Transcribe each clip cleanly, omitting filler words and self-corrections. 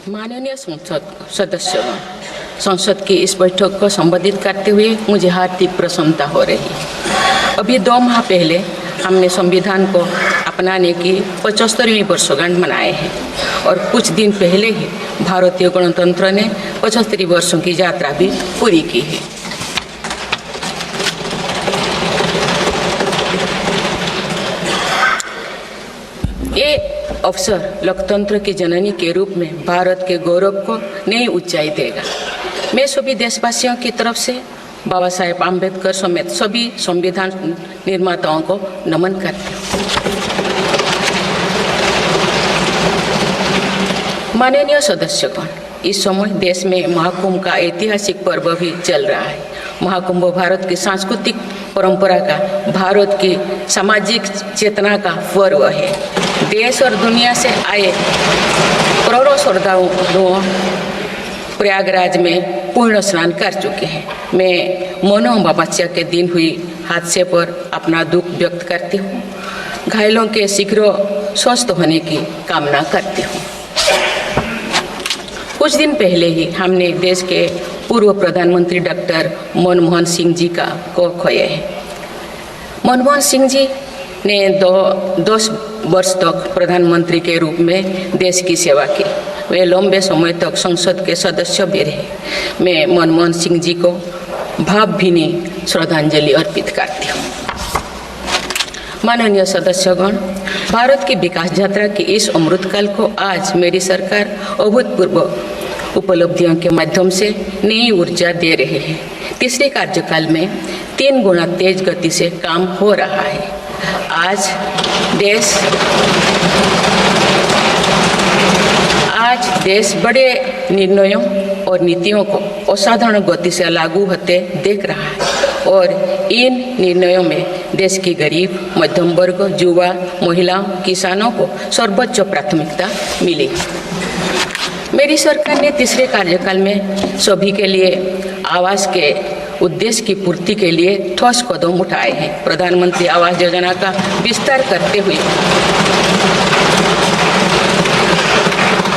माननीय संसद सदस्यों, संसद की इस बैठक को संबोधित करते हुए मुझे हार्दिक प्रसन्नता हो रही है। अभी 2 माह पहले हमने संविधान को अपनाने की 75वीं वर्षगांठ मनाए हैं और कुछ दिन पहले ही भारतीय गणतंत्र ने 75 वर्षों की यात्रा भी पूरी की है। ये अवसर लोकतंत्र की जननी के रूप में भारत के गौरव को नई ऊंचाई देगा। मैं सभी देशवासियों की तरफ से बाबा साहेब आम्बेडकर समेत सभी संविधान निर्माताओं को नमन करती हूँ। माननीय सदस्यगण, इस समय देश में महाकुंभ का ऐतिहासिक पर्व भी चल रहा है। महाकुंभ भारत की सांस्कृतिक परंपरा का, भारत की सामाजिक चेतना का पर्व है। देश और दुनिया से आए करोड़ों श्रद्धालु प्रयागराज में पूर्ण स्नान कर चुके हैं। मैं मोनो अमावस्या के दिन हुई हादसे पर अपना दुख व्यक्त करती हूँ। घायलों के शीघ्र स्वस्थ होने की कामना करती हूँ। कुछ दिन पहले ही हमने देश के पूर्व प्रधानमंत्री डॉक्टर मनमोहन सिंह जी को खोए हैं। मनमोहन सिंह जी ने 10 वर्ष तक प्रधानमंत्री के रूप में देश की सेवा की। वे लंबे समय तक संसद के सदस्य भी रहे। मैं मनमोहन सिंह जी को भावभीनी श्रद्धांजलि अर्पित करती हूँ। माननीय सदस्यगण, भारत की विकास यात्रा की इस अमृतकाल को आज मेरी सरकार अभूतपूर्व उपलब्धियों के माध्यम से नई ऊर्जा दे रही है। तीसरे कार्यकाल में 3 गुना तेज गति से काम हो रहा है। आज देश बड़े निर्णयों और नीतियों को असाधारण गति से लागू होते देख रहा है और इन निर्णयों में देश की गरीब, मध्यम वर्ग, युवा, महिलाओं, किसानों को सर्वोच्च प्राथमिकता मिली। मेरी सरकार ने तीसरे कार्यकाल में सभी के लिए आवास के उद्देश्य की पूर्ति के लिए ठोस कदम उठाए हैं। प्रधानमंत्री आवास योजना का विस्तार करते हुए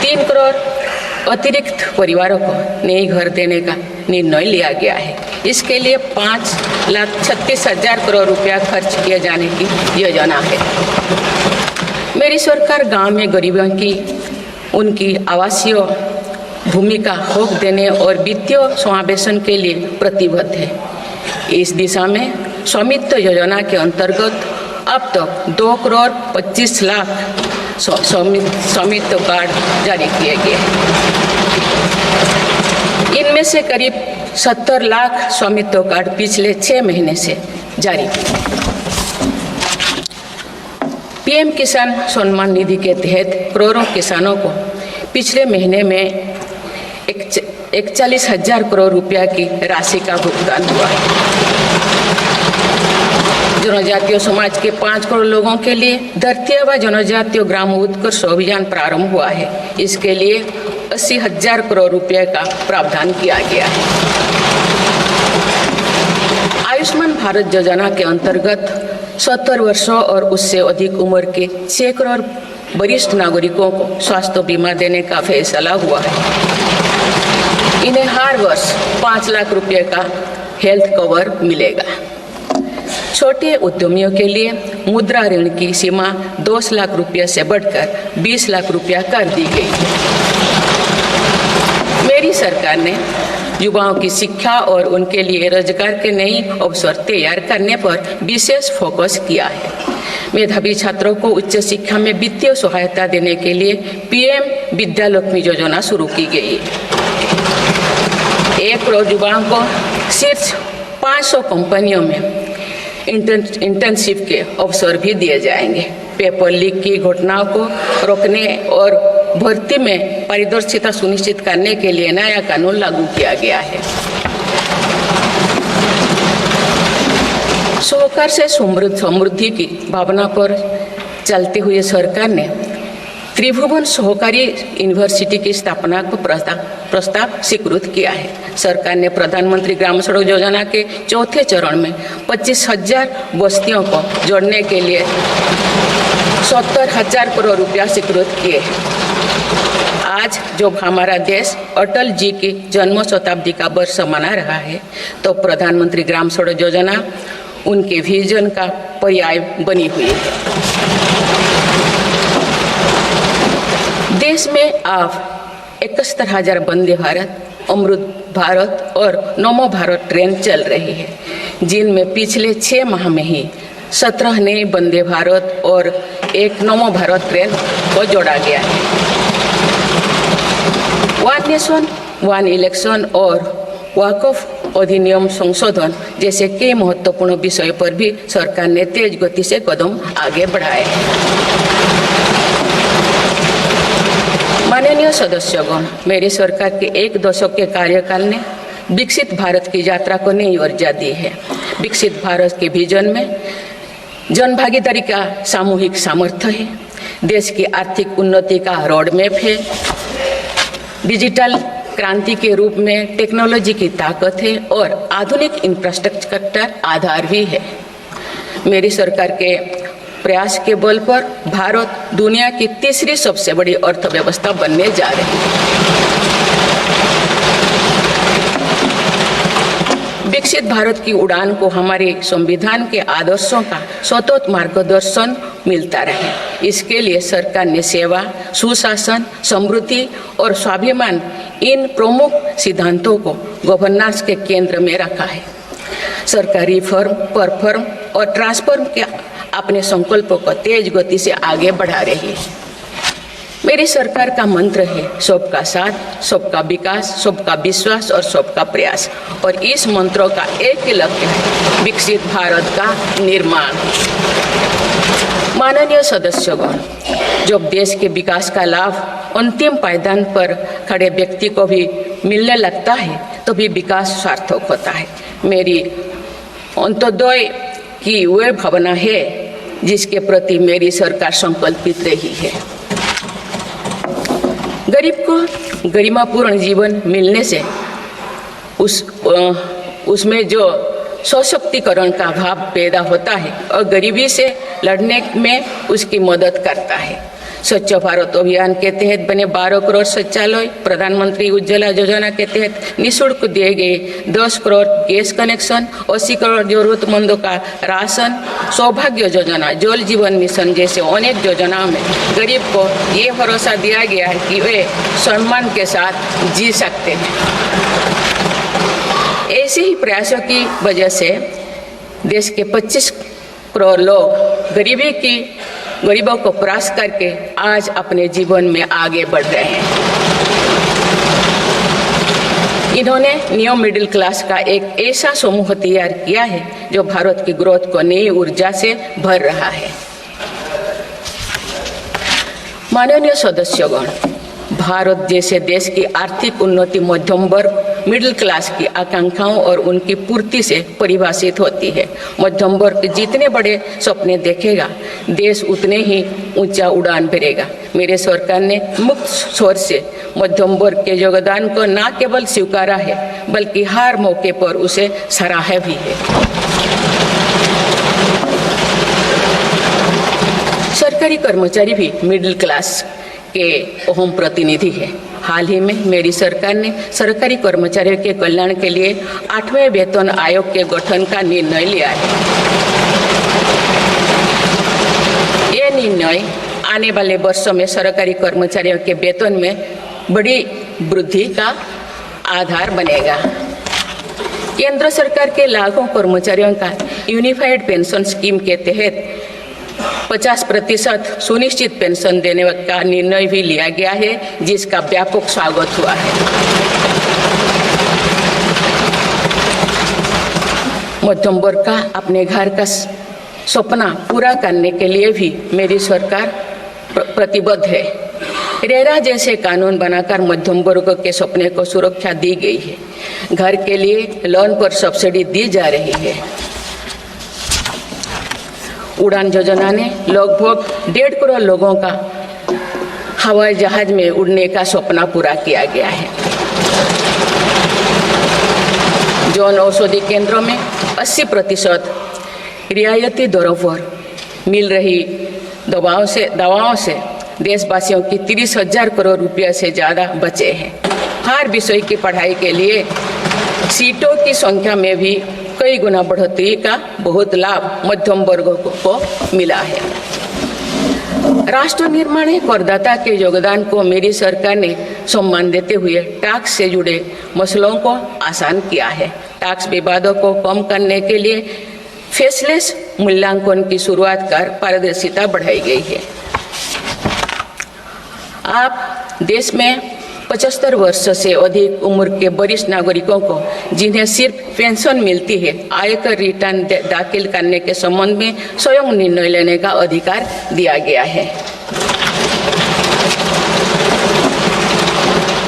3 करोड़ अतिरिक्त परिवारों को नए घर देने का निर्णय लिया गया है। इसके लिए 5,36,000 करोड़ रुपया खर्च किए जाने की योजना है। मेरी सरकार गांव में गरीबों की उनकी आवासीय भूमि का हक देने और वित्तीय समावेशन के लिए प्रतिबद्ध है। इस दिशा में स्वामित्व योजना के अंतर्गत अब तक 2 करोड़ 25 लाख स्वामित्व कार्ड जारी किए गए हैं। इनमें से करीब 70 लाख स्वामित्व कार्ड पिछले 6 महीने से जारी किए। पीएम किसान सम्मान निधि के तहत करोड़ों किसानों को पिछले महीने में 41,000 करोड़ रुपया की राशि का भुगतान हुआ है। जनजातीय समाज के 5 करोड़ लोगों के लिए धरती व जनजातीय ग्राम उत्कर्ष अभियान प्रारंभ हुआ है। इसके लिए 80,000 करोड़ रुपये का प्रावधान किया गया है। आयुष्मान भारत योजना के अंतर्गत 70 वर्षों और उससे अधिक उम्र के 6 करोड़ वरिष्ठ नागरिकों को स्वास्थ्य बीमा देने का फैसला हुआ है। इन्हें हर वर्ष 5 लाख रुपए का हेल्थ कवर मिलेगा। छोटे उद्यमियों के लिए मुद्रा ऋण की सीमा 10 लाख रुपये से बढ़कर 20 लाख रुपया कर दी गई है। मेरी सरकार ने युवाओं की शिक्षा और उनके लिए रोजगार के नए अवसर तैयार करने पर विशेष फोकस किया है। मेधावी छात्रों को उच्च शिक्षा में वित्तीय सहायता देने के लिए पीएम विद्यालक्ष्मी योजना शुरू की गई है। 1 करोड़ युवाओं को शीर्ष 500 कंपनियों में इंटर्नशिप के अवसर भी दिए जाएंगे। पेपर लीक की घटनाओं को रोकने और भर्ती में पारदर्शिता सुनिश्चित करने के लिए नया कानून लागू किया गया है। सहकार से समृद्धि की भावना पर चलते हुए सरकार ने त्रिभुवन सहकारी यूनिवर्सिटी की स्थापना को प्रस्ताव स्वीकृत किया है। सरकार ने प्रधानमंत्री ग्राम सड़क योजना के 4थे चरण में 25,000 बस्तियों को जोड़ने के लिए 70,000 करोड़ रुपया स्वीकृत किए। आज जब हमारा देश अटल जी की जन्म शताब्दी का वर्ष मना रहा है, तो प्रधानमंत्री ग्राम सड़क योजना उनके विजन का पर्याय बनी हुई है। देश में अब 71,000 वंदे भारत, अमृत भारत और नमो भारत ट्रेन चल रही है, जिनमें पिछले 6 माह में ही 17 नए वंदे भारत और एक नमो भारत ट्रेन को जोड़ा गया है। वन नेशन वन इलेक्शन और वक्फ अधिनियम संशोधन जैसे कई महत्वपूर्ण विषय पर भी सरकार ने तेज गति से कदम आगे बढ़ाए हैं। माननीय सदस्यगण, मेरी सरकार के 1 दशक के कार्यकाल ने विकसित भारत की यात्रा को नई ऊर्जा दी है। विकसित भारत के विजन में जन भागीदारी का सामूहिक सामर्थ्य है, देश की आर्थिक उन्नति का रोड मैप है, डिजिटल क्रांति के रूप में टेक्नोलॉजी की ताकत है और आधुनिक इंफ्रास्ट्रक्चर आधार भी है। मेरी सरकार के प्रयास के बल पर भारत दुनिया की तीसरी सबसे बड़ी अर्थव्यवस्था बनने जा रही है। विकसित भारत की उड़ान को हमारे संविधान के आदर्शों का सतत मार्गदर्शन मिलता रहे, इसके लिए सरकार ने सेवा, सुशासन, समृद्धि और स्वाभिमान इन प्रमुख सिद्धांतों को गवर्नेंस के केंद्र में रखा है। सरकार रिफॉर्म, परफॉर्म और ट्रांसफॉर्म के अपने संकल्पों को तेज गति से आगे बढ़ा रही है। मेरी सरकार का मंत्र है सबका साथ, सबका विकास, सबका विश्वास और सबका प्रयास, और इस मंत्रों का एक ही लक्ष्य है, विकसित भारत का निर्माण। माननीय सदस्यगण, जब देश के विकास का लाभ अंतिम पायदान पर खड़े व्यक्ति को भी मिलने लगता है, तो भी विकास सार्थक होता है। मेरी अंत्योदय की वह भावना है जिसके प्रति मेरी सरकार संकल्पित रही है। गरीब को गरिमापूर्ण जीवन मिलने से उसमें जो सशक्तिकरण का भाव पैदा होता है और गरीबी से लड़ने में उसकी मदद करता है। स्वच्छ भारत अभियान के तहत बने 12 करोड़ शौचालय, प्रधानमंत्री उज्ज्वला योजना के तहत निःशुल्क दिए गए 10 करोड़ गैस कनेक्शन, 80 करोड़ जरूरतमंदों का राशन, सौभाग्य योजना, जल जीवन मिशन जैसे अनेक योजनाओं में गरीब को ये भरोसा दिया गया है कि वे सम्मान के साथ जी सकते हैं। ऐसे ही प्रयासों की वजह से देश के 25 करोड़ लोग गरीबों को परास्त करके आज अपने जीवन में आगे बढ़ रहे हैं। इन्होंने न्यू मिडिल क्लास का एक ऐसा समूह तैयार किया है जो भारत की ग्रोथ को नई ऊर्जा से भर रहा है। माननीय सदस्यगण, भारत जैसे देश की आर्थिक उन्नति मध्यम वर्ग, मिडिल क्लास की आकांक्षाओं और उनकी पूर्ति से परिभाषित होती है। मध्यम वर्ग जितने बड़े सपने देखेगा, देश उतने ही ऊंचा उड़ान भरेगा। मेरे सरकार ने मुक्त स्वर से मध्यम वर्ग के योगदान को न केवल स्वीकारा है, बल्कि हर मौके पर उसे सराहा भी है। सरकारी कर्मचारी भी मिडिल क्लास के अहम प्रतिनिधि है। हाल ही में मेरी सरकार ने सरकारी कर्मचारियों के कल्याण के लिए 8वें वेतन आयोग के गठन का निर्णय लिया है। ये निर्णय आने वाले वर्षों में सरकारी कर्मचारियों के वेतन में बड़ी वृद्धि का आधार बनेगा। केंद्र सरकार के लाखों कर्मचारियों का यूनिफाइड पेंशन स्कीम के तहत 50% सुनिश्चित पेंशन देने का निर्णय भी लिया गया है, जिसका व्यापक स्वागत हुआ है। मध्यम वर्ग का अपने घर का सपना पूरा करने के लिए भी मेरी सरकार प्रतिबद्ध है। रेरा जैसे कानून बनाकर मध्यम वर्ग के सपने को सुरक्षा दी गई है। घर के लिए लोन पर सब्सिडी दी जा रही है। उड़ान योजना ने लगभग 1.5 करोड़ लोगों का हवाई जहाज में उड़ने का सपना पूरा किया गया है। जन औषधि केंद्रों में 80% रियायती दरों पर मिल रही दवाओं से देशवासियों की 30,000 करोड़ रुपया से ज़्यादा बचे हैं। हर विषय की पढ़ाई के लिए सीटों की संख्या में भी कई गुना बढ़ोतरी का बहुत लाभ मध्यम वर्ग को मिला है। राष्ट्र निर्माण में करदाता के योगदान को मेरी सरकार ने सम्मान देते हुए टैक्स से जुड़े मसलों को आसान किया है। टैक्स विवादों को कम करने के लिए फेसलेस मूल्यांकन की शुरुआत कर पारदर्शिता बढ़ाई गई है। आप देश में 75 वर्ष से अधिक उम्र के वरिष्ठ नागरिकों को जिन्हें सिर्फ पेंशन मिलती है, आयकर रिटर्न दाखिल करने के संबंध में स्वयं निर्णय लेने का अधिकार दिया गया है।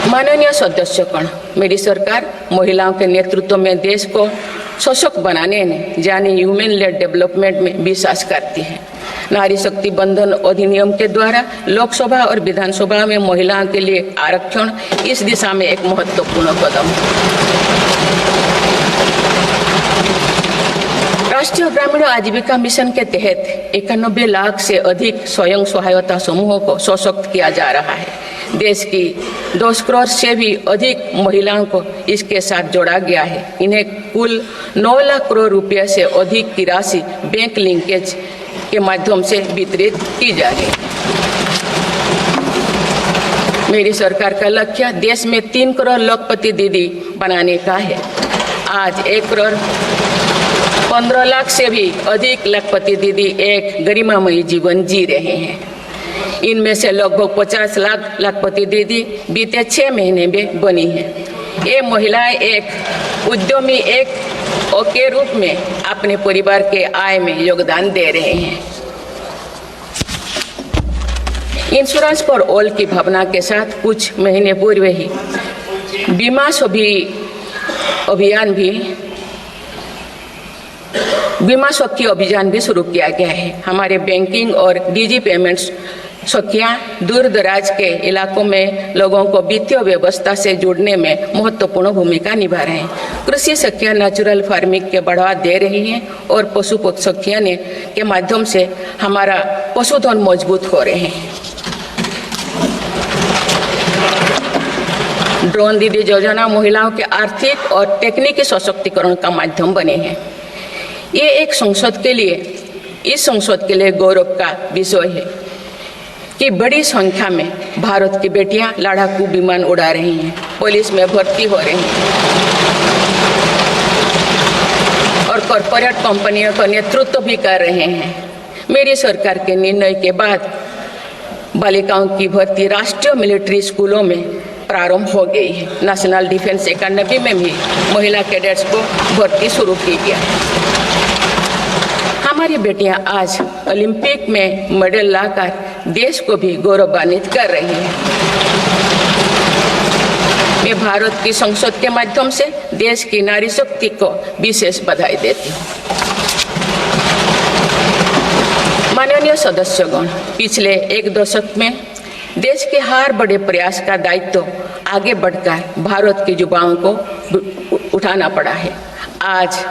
माननीय सदस्यगण, मेरी सरकार महिलाओं के नेतृत्व में देश को सशक्त बनाने में यानी ह्यूमन लेड डेवलपमेंट में विश्वास करती है। नारी शक्ति बंधन अधिनियम के द्वारा लोकसभा और विधानसभा में महिलाओं के लिए आरक्षण इस दिशा में एक महत्वपूर्ण कदम है। राष्ट्रीय ग्रामीण आजीविका मिशन के तहत 91 लाख से अधिक स्वयं सहायता समूहों को सशक्त किया जा रहा है। देश की 2 करोड़ से भी अधिक महिलाओं को इसके साथ जोड़ा गया है। इन्हें कुल 9 लाख करोड़ रुपये से अधिक की राशि बैंक लिंकेज के माध्यम से वितरित की जा रही है। मेरी सरकार का लक्ष्य देश में 3 करोड़ लखपति दीदी बनाने का है। आज 1 करोड़ 15 लाख से भी अधिक लखपति दीदी एक गरिमामयी जीवन जी रहे हैं। इनमें से लगभग 50 लाख लखपति दीदी बीते 6 महीने में बनी हैं। ये महिलाएं एक उद्यमी के रूप में अपने परिवार के आय में योगदान दे रहे हैं। इंश्योरेंस फॉर ऑल की भावना के साथ कुछ महीने पूर्व ही बीमा सखी अभियान भी शुरू किया गया है। हमारे बैंकिंग और डिजी पेमेंट्स सखियां दूर दराज के इलाकों में लोगों को वित्तीय व्यवस्था से जुड़ने में महत्वपूर्ण भूमिका निभा रहे हैं। कृषि सखियां नेचुरल फार्मिंग के बढ़ावा दे रही हैं और पशु सखियां के माध्यम से हमारा पशुधन मजबूत हो रहे हैं। ड्रोन दीदी योजना महिलाओं के आर्थिक और तकनीकी सशक्तिकरण का माध्यम बने हैं। ये इस संसद के लिए गौरव का विषय है कि बड़ी संख्या में भारत की बेटियां लड़ाकू विमान उड़ा रही हैं, पुलिस में भर्ती हो रही हैं और कॉरपोरेट कंपनियों का नेतृत्व भी कर रहे हैं। मेरी सरकार के निर्णय के बाद बालिकाओं की भर्ती राष्ट्रीय मिलिट्री स्कूलों में प्रारंभ हो गई है। नेशनल डिफेंस एकेडमी में भी महिला कैडेट्स को भर्ती शुरू की गई। हमारी बेटियां आज ओलंपिक में मेडल लाकर देश को भी गौरवान्वित कर रही हैं। मैं भारत की संसद के माध्यम से देश की नारी शक्ति को विशेष बधाई देती हूँ। माननीय सदस्यगण, पिछले 1 दशक में देश के हर बड़े प्रयास का दायित्व आगे बढ़कर भारत के युवाओं को उठाना पड़ा है। आज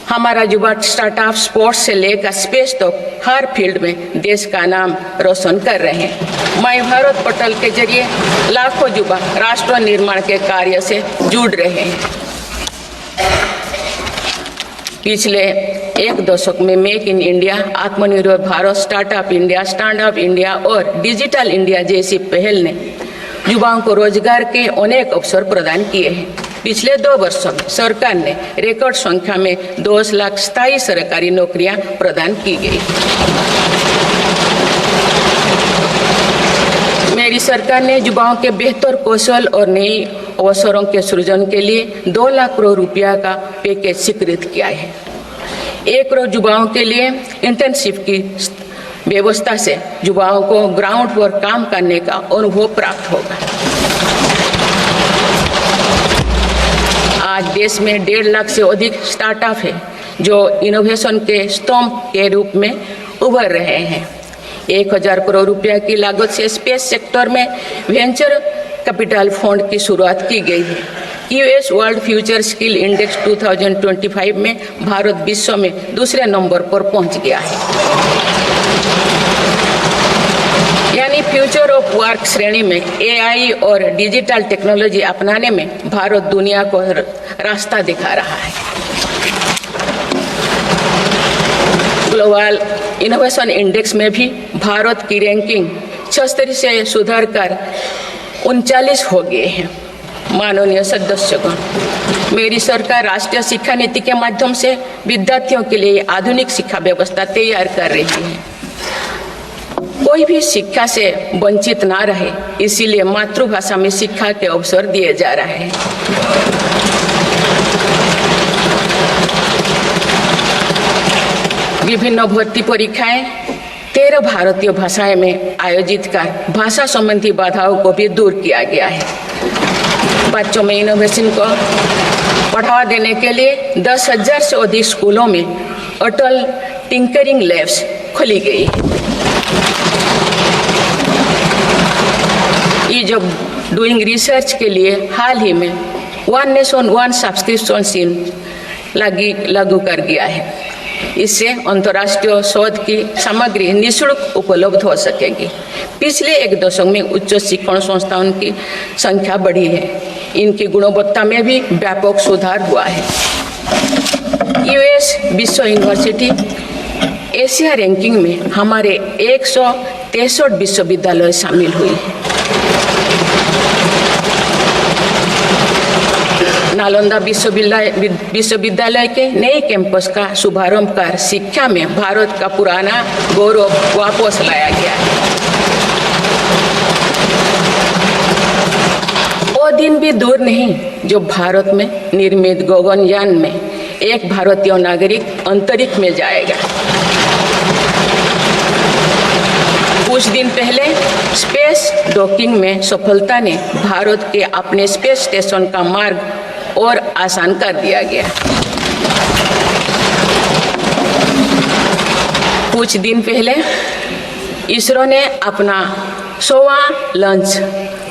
हमारा युवा स्टार्टअप स्पोर्ट्स से लेकर स्पेस तक हर फील्ड में देश का नाम रोशन कर रहे हैं। माय भारत पोर्टल के जरिए लाखों युवा राष्ट्र निर्माण के कार्य से जुड़ रहे हैं। पिछले 1 दशक में मेक इन इंडिया, आत्मनिर्भर Bharat, startup India, stand up India और डिजिटल इंडिया जैसी पहल ने युवाओं को रोजगार के अनेक अवसर प्रदान किए हैं। पिछले 2 वर्षों में सरकार ने रिकॉर्ड संख्या में 2 लाख स्थायी सरकारी नौकरियां प्रदान की गई। मेरी सरकार ने युवाओं के बेहतर कौशल और नई अवसरों के सृजन के लिए 2 लाख करोड़ रुपया का पैकेज स्वीकृत किया है। 1 करोड़ युवाओं के लिए इंटर्नशिप की व्यवस्था से युवाओं को ग्राउंड पर काम करने का अनुभव प्राप्त होगा। आज देश में 1.5 लाख से अधिक स्टार्टअप है जो इनोवेशन के स्तंभ के रूप में उभर रहे हैं। 1000 करोड़ रुपया की लागत से स्पेस सेक्टर में वेंचर कैपिटल फंड की शुरुआत की गई है। US world future skill index 2025 में भारत विश्व में दूसरे नंबर पर पहुंच गया है। यानी नई फ्यूचर ऑफ वर्क श्रेणी में एआई और डिजिटल टेक्नोलॉजी अपनाने में भारत दुनिया को रास्ता दिखा रहा है। ग्लोबल इनोवेशन इंडेक्स में भी भारत की रैंकिंग 76 से सुधरकर 39 हो गए हैं। माननीय सदस्यगण, मेरी सरकार राष्ट्रीय शिक्षा नीति के माध्यम से विद्यार्थियों के लिए आधुनिक शिक्षा व्यवस्था तैयार कर रही है। कोई भी शिक्षा से वंचित ना रहे, इसीलिए मातृभाषा में शिक्षा के अवसर दिए जा रहे हैं। विभिन्न भर्ती परीक्षाएं 13 भारतीय भाषाएं में आयोजित कर भाषा संबंधी बाधाओं को भी दूर किया गया है। बच्चों में इनोवेशन को बढ़ावा देने के लिए 10,000 से अधिक स्कूलों में अटल टिंकरिंग लैब्स खोली गई है। ईज ऑफ डूइंग रिसर्च के लिए हाल ही में one nation one subscription scheme लागू कर दिया है। इससे अंतर्राष्ट्रीय शोध की सामग्री निःशुल्क उपलब्ध हो सकेगी। पिछले एक दशक में उच्च शिक्षण संस्थानों की संख्या बढ़ी है। इनकी गुणवत्ता में भी व्यापक सुधार हुआ है। यूएस विश्व यूनिवर्सिटी एशिया रैंकिंग में हमारे 163 विश्वविद्यालय शामिल हुई है। नालंदा विश्वविद्यालय के नए कैंपस का शुभारंभ कर शिक्षा में भारत का पुराना गौरव वापस लाया गया है। वो दिन भी दूर नहीं जो भारत में निर्मित गगनयान में एक भारतीय नागरिक अंतरिक्ष में जाएगा। कुछ दिन पहले स्पेस डॉकिंग में सफलता ने भारत के अपने स्पेस स्टेशन का मार्ग और आसान कर दिया गया। कुछ दिन पहले इसरो ने अपना 100वां लॉन्च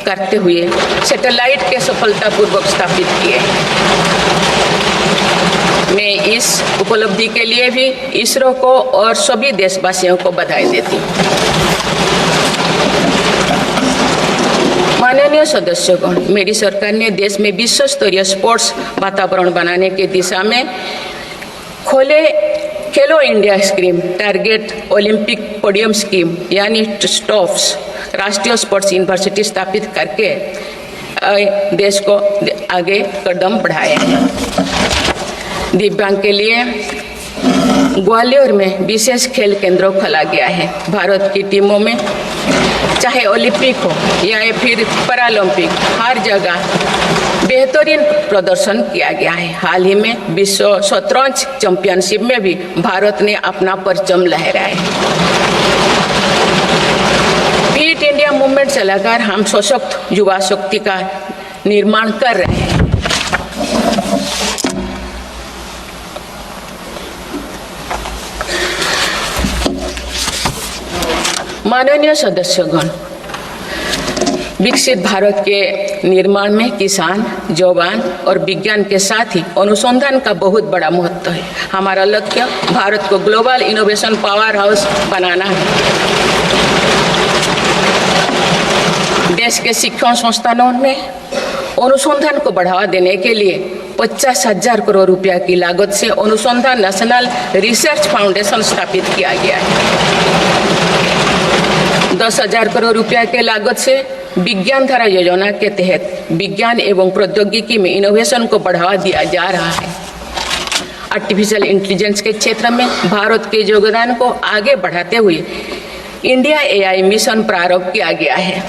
करते हुए सैटेलाइट के सफलतापूर्वक स्थापित किए। मैं इस उपलब्धि के लिए भी इसरो को और सभी देशवासियों को बधाई देती हूँ। माननीय सदस्यगण, मेरी सरकार ने देश में विश्व स्तरीय स्पोर्ट्स वातावरण बनाने की दिशा में खेलो India scheme, target Olympic podium scheme यानी स्टॉप्स राष्ट्रीय स्पोर्ट्स यूनिवर्सिटी स्थापित करके देश को आगे कदम बढ़ाए हैं। दिव्यांग के लिए ग्वालियर में विशेष खेल केंद्र खोला गया है। भारत की टीमों में चाहे ओलंपिक हो या फिर पैरालंपिक, हर जगह बेहतरीन प्रदर्शन किया गया है। हाल ही में विश्व शतरंज चैंपियनशिप में भी भारत ने अपना परचम लहराया है। फिट इंडिया मूवमेंट चलाकर हम सशक्त युवा शक्ति का निर्माण कर रहे हैं। माननीय सदस्यगण, विकसित भारत के निर्माण में किसान, जवान और विज्ञान के साथ ही अनुसंधान का बहुत बड़ा महत्व है। हमारा लक्ष्य भारत को ग्लोबल इनोवेशन पावर हाउस बनाना है। देश के शिक्षण संस्थानों में अनुसंधान को बढ़ावा देने के लिए 50,000 करोड़ रुपया की लागत से अनुसंधान नेशनल रिसर्च फाउंडेशन स्थापित किया गया है। 10,000 करोड़ रुपया के लागत से विज्ञान धारा योजना के तहत विज्ञान एवं प्रौद्योगिकी में इनोवेशन को बढ़ावा दिया जा रहा है। आर्टिफिशियल इंटेलिजेंस के क्षेत्र में भारत के योगदान को आगे बढ़ाते हुए इंडिया एआई मिशन प्रारंभ किया गया है।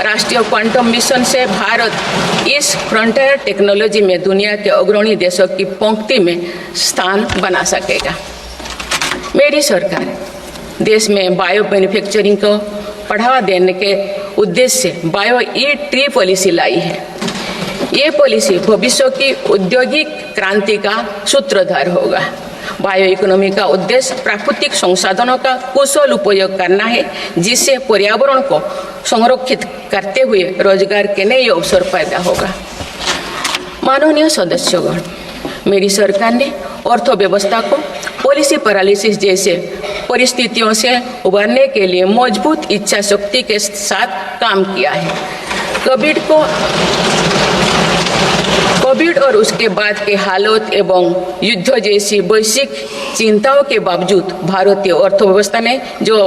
राष्ट्रीय क्वांटम मिशन से भारत इस फ्रंटियर टेक्नोलॉजी में दुनिया के अग्रणी देशों की पंक्ति में स्थान बना सकेगा। मेरी सरकार देश में बायो मैन्युफैक्चरिंग को बढ़ावा देने के उद्देश्य से बायो ई-ट्री पॉलिसी लाई है। ये पॉलिसी भविष्य की औद्योगिक क्रांति का सूत्रधार होगा। बायो इकोनॉमी का उद्देश्य प्राकृतिक संसाधनों का कुशल उपयोग करना है, जिससे पर्यावरण को संरक्षित करते हुए रोजगार के नए अवसर पैदा होगा। माननीय सदस्यगण, मेरी सरकार ने अर्थव्यवस्था को पॉलिसी पैरालिसिस जैसे परिस्थितियों से उबरने के लिए मजबूत इच्छा शक्ति के साथ काम किया है। कोविड और उसके बाद के हालात एवं युद्ध जैसी वैश्विक चिंताओं के बावजूद भारतीय अर्थव्यवस्था ने जो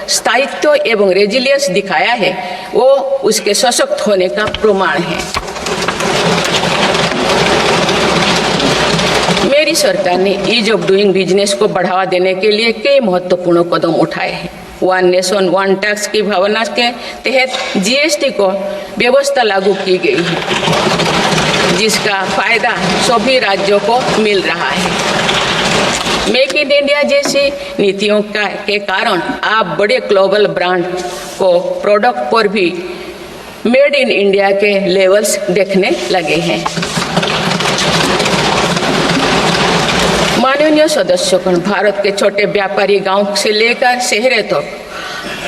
स्थायित्व एवं रेजिलियंस दिखाया है वो उसके सशक्त होने का प्रमाण है। मेरी सरकार ने ईज ऑफ डूइंग बिजनेस को बढ़ावा देने के लिए कई महत्वपूर्ण कदम उठाए हैं। वन नेशन वन टैक्स की भावना के तहत जीएसटी को व्यवस्था लागू की गई है, जिसका फायदा सभी राज्यों को मिल रहा है। मेक इन इंडिया जैसी नीतियों के कारण आप बड़े ग्लोबल ब्रांड को प्रोडक्ट पर भी मेड इन इंडिया के लेवल्स देखने लगे हैं। माननीय सदस्यगण, भारत के छोटे व्यापारी गांव से लेकर शहरों तक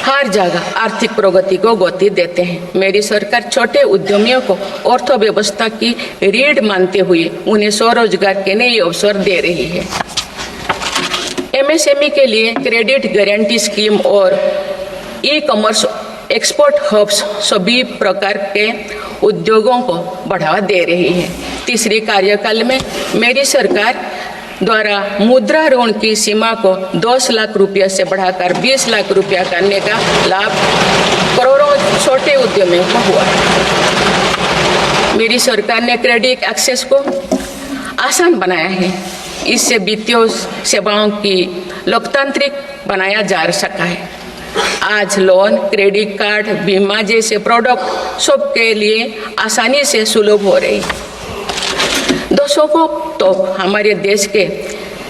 हर जगह आर्थिक प्रगति को गति देते हैं। मेरी सरकार छोटे उद्यमियों को अर्थव्यवस्था की रीढ़ मानते हुए उन्हें स्वरोजगार के नए अवसर दे रही है। एमएसएमई के लिए क्रेडिट गारंटी स्कीम और ई कॉमर्स एक्सपोर्ट हब्स सभी प्रकार के उद्योगों को बढ़ावा दे रही है। तीसरी कार्यकाल में मेरी सरकार द्वारा मुद्रा ऋण की सीमा को 10 लाख रुपये से बढ़ाकर 20 लाख रुपया करने का लाभ करोड़ों छोटे उद्यमियों को हुआ। मेरी सरकार ने क्रेडिट एक्सेस को आसान बनाया है। इससे वित्तीय सेवाओं की लोकतांत्रिक बनाया जा सका है। आज लोन, क्रेडिट कार्ड, बीमा जैसे प्रोडक्ट सबके लिए आसानी से सुलभ हो रही। दशकों तो हमारे देश के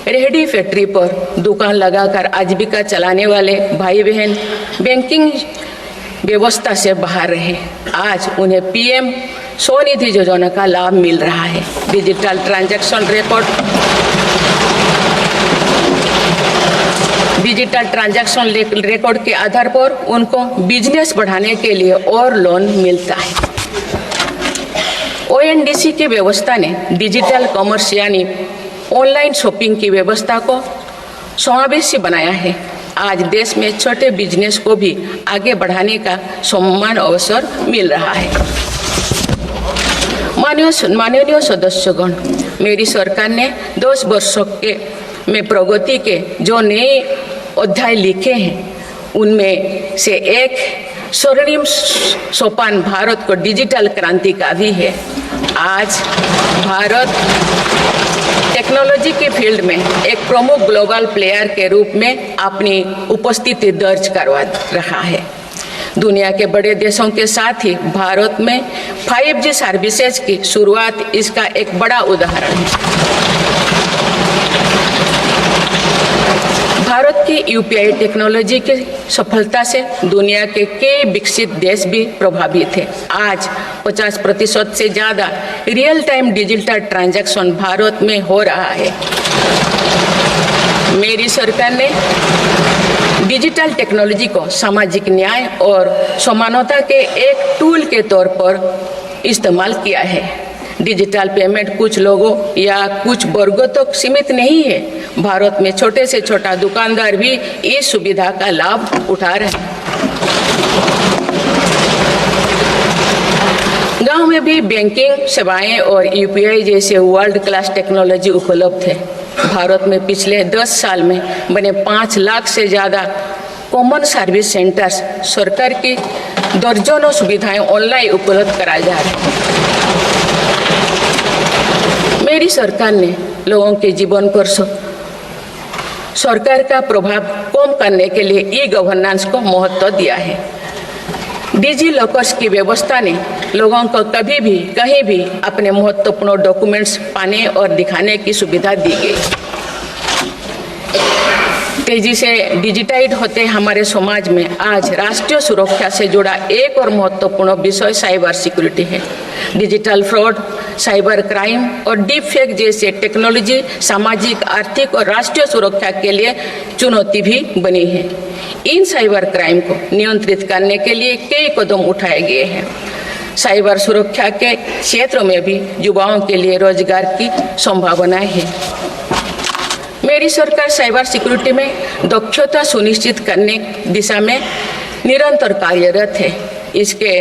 रेहड़ी फैक्ट्री पर दुकान लगाकर आजीविका चलाने वाले भाई बहन बैंकिंग व्यवस्था से बाहर रहे। आज उन्हें पीएम स्वनिधि योजना का लाभ मिल रहा है। डिजिटल ट्रांजैक्शन रिकॉर्ड के आधार पर उनको बिजनेस बढ़ाने के लिए और लोन मिलता है। ओएनडीसी की व्यवस्था ने डिजिटल कॉमर्स यानी ऑनलाइन शॉपिंग की व्यवस्था को समावेशी बनाया है। आज देश में छोटे बिजनेस को भी आगे बढ़ाने का समान अवसर मिल रहा है। माननीय सदस्यगण, मेरी सरकार ने 10 वर्षों में प्रगति के जो नए अध्याय लिखे हैं उनमें से एक स्वर्णिम सोपान भारत को डिजिटल क्रांति का भी है। आज भारत टेक्नोलॉजी के फील्ड में एक प्रमुख ग्लोबल प्लेयर के रूप में अपनी उपस्थिति दर्ज करवा रहा है। दुनिया के बड़े देशों के साथ ही भारत में 5G सर्विसेज की शुरुआत इसका एक बड़ा उदाहरण है। भारत की यूपीआई टेक्नोलॉजी की सफलता से दुनिया के कई विकसित देश भी प्रभावित हैं। आज 50% से ज़्यादा real time digital transaction Bharat में हो रहा है। मेरी सरकार ने डिजिटल टेक्नोलॉजी को सामाजिक न्याय और समानता के एक टूल के तौर पर इस्तेमाल किया है। डिजिटल पेमेंट कुछ लोगों या कुछ वर्गों तक सीमित नहीं है। भारत में छोटे से छोटा दुकानदार भी इस सुविधा का लाभ उठा रहे हैं। गांव में भी बैंकिंग सेवाएं और यूपीआई जैसे वर्ल्ड क्लास टेक्नोलॉजी उपलब्ध है। भारत में पिछले 10 साल में बने 5 लाख से ज़्यादा कॉमन सर्विस सेंटर्स सरकार की दर्जनों सुविधाएं ऑनलाइन उपलब्ध कराई जा रही हैं। मेरी सरकार ने लोगों के जीवन पर सरकार का प्रभाव कम करने के लिए ई गवर्नेंस को महत्व दिया है। डिजी लॉकर्स की व्यवस्था ने लोगों को कभी भी कहीं भी अपने महत्वपूर्ण डॉक्यूमेंट्स पाने और दिखाने की सुविधा दी गई। तेजी से डिजिटाइज होते हमारे समाज में आज राष्ट्रीय सुरक्षा से जुड़ा एक और महत्वपूर्ण विषय साइबर सिक्योरिटी है। डिजिटल फ्रॉड, साइबर क्राइम और डीप फेक जैसे टेक्नोलॉजी सामाजिक, आर्थिक और राष्ट्रीय सुरक्षा के लिए चुनौती भी बनी है। इन साइबर क्राइम को नियंत्रित करने के लिए कई कदम उठाए गए हैं। साइबर सुरक्षा के क्षेत्र में भी युवाओं के लिए रोजगार की संभावनाएं हैं। मेरी सरकार साइबर सिक्योरिटी में दक्षता सुनिश्चित करने दिशा में निरंतर कार्यरत है। इसके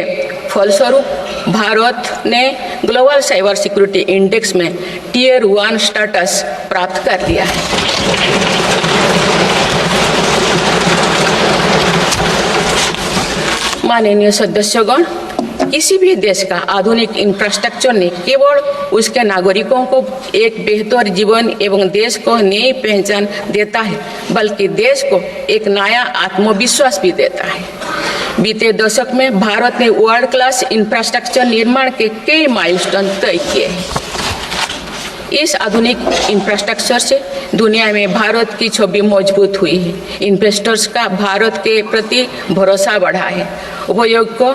फलस्वरूप भारत ने ग्लोबल साइबर सिक्योरिटी इंडेक्स में Tier 1 स्टेटस प्राप्त कर लिया है। माननीय सदस्यगण, किसी भी देश का आधुनिक इंफ्रास्ट्रक्चर ने केवल उसके नागरिकों को एक बेहतर जीवन एवं देश को नई पहचान देता है, बल्कि देश को एक नया आत्मविश्वास भी देता है। बीते दशक में भारत ने वर्ल्ड क्लास इंफ्रास्ट्रक्चर निर्माण के कई माइलस्टोन तय किए हैं। इस आधुनिक इंफ्रास्ट्रक्चर से दुनिया में भारत की छवि मजबूत हुई है। इन्वेस्टर्स का भारत के प्रति भरोसा बढ़ा है, उपयोग को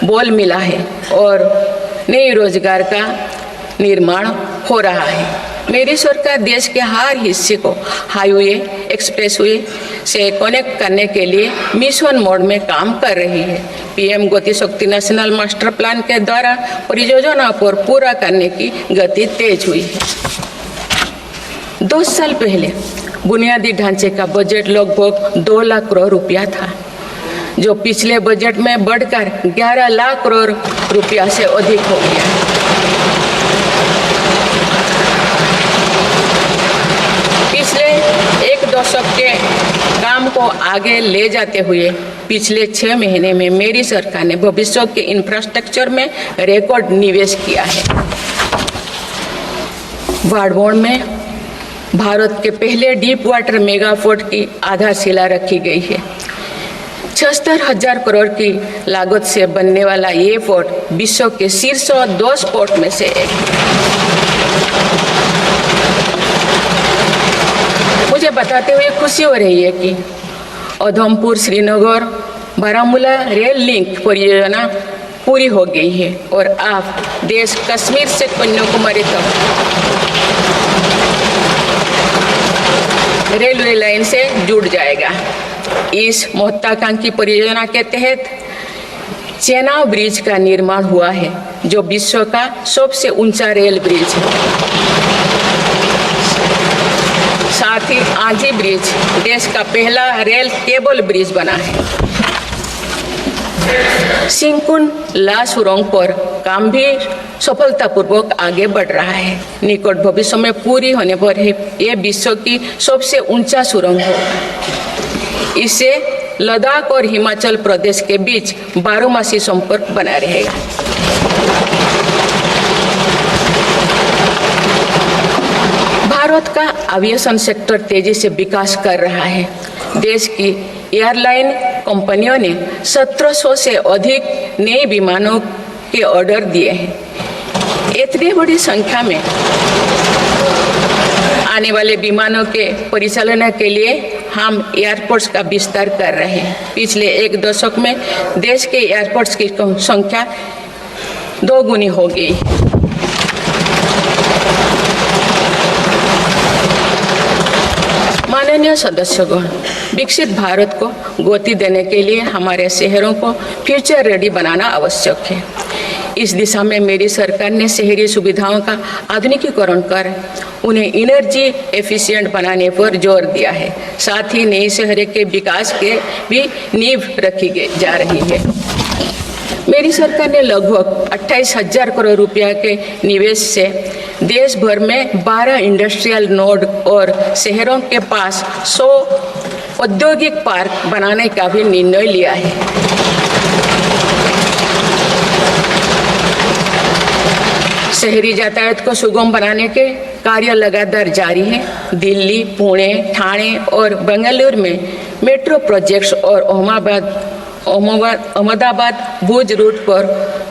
बल मिला है और नए रोजगार का निर्माण हो रहा है। मेरी सरकार देश के हर हिस्से को हाईवे, एक्सप्रेसवे से कनेक्ट करने के लिए मिशन मोड में काम कर रही है। पीएम गति शक्ति नेशनल मास्टर प्लान के द्वारा परियोजना पर पूरा करने की गति तेज हुई है। 2 साल पहले बुनियादी ढांचे का बजट लगभग 2 लाख करोड़ रुपया था, जो पिछले बजट में बढ़कर 11 लाख करोड़ रुपया से अधिक हो गया। पिछले 1 दशक के काम को आगे ले जाते हुए पिछले 6 महीने में मेरी सरकार ने भविष्य के इंफ्रास्ट्रक्चर में रिकॉर्ड निवेश किया है। बाड़मेर में भारत के पहले डीप वाटर मेगा पोर्ट की आधारशिला रखी गई है। 76,000 करोड़ की लागत से बनने वाला ये पोर्ट विश्व के शीर्ष 10 पोर्ट में से एक है। मुझे बताते हुए खुशी हो रही है कि उधमपुर श्रीनगर बारामूला रेल लिंक परियोजना पूरी हो गई है और अब देश कश्मीर से कन्याकुमारी तक रेलवे लाइन से जुड़ जाएगा। इस महत्वाकांक्षी परियोजना के तहत चेनाब ब्रिज का निर्माण हुआ है, जो विश्व का सबसे ऊंचा रेल ब्रिज है। साथ ही आंधी ब्रिज देश का पहला रेल केबल ब्रिज बना है। सिंकुन ला सुरंग पर काम भी सफलतापूर्वक आगे बढ़ रहा है। निकट भविष्य में पूरी होने पर यह विश्व की सबसे ऊंचा सुरंग होगा। इससे लद्दाख और हिमाचल प्रदेश के बीच 12मासी संपर्क बना रहेगा। भारत का एविएशन सेक्टर तेजी से विकास कर रहा है। देश की एयरलाइन कंपनियों ने 1700 से अधिक नए विमानों के ऑर्डर दिए हैं। इतनी बड़ी संख्या में आने वाले विमानों के परिचालन के लिए हम एयरपोर्ट्स का विस्तार कर रहे हैं। पिछले 1 दशक में देश के एयरपोर्ट्स की संख्या 2 गुनी हो गई। माननीय सदस्यगण, विकसित भारत को गति देने के लिए हमारे शहरों को फ्यूचर रेडी बनाना आवश्यक है। इस दिशा में मेरी सरकार ने शहरी सुविधाओं का आधुनिकीकरण कर उन्हें एनर्जी एफिशिएंट बनाने पर जोर दिया है। साथ ही नई शहरों के विकास के भी नींव रखी जा रही है। मेरी सरकार ने लगभग 28,000 करोड़ रुपया के निवेश से देश भर में 12 इंडस्ट्रियल नोड और शहरों के पास 100 औद्योगिक पार्क बनाने का भी निर्णय लिया है। शहरी यातायात को सुगम बनाने के कार्य लगातार जारी है। दिल्ली, पुणे, ठाणे और बेंगलुरु में मेट्रो प्रोजेक्ट्स और अहमदाबाद भुज रूट पर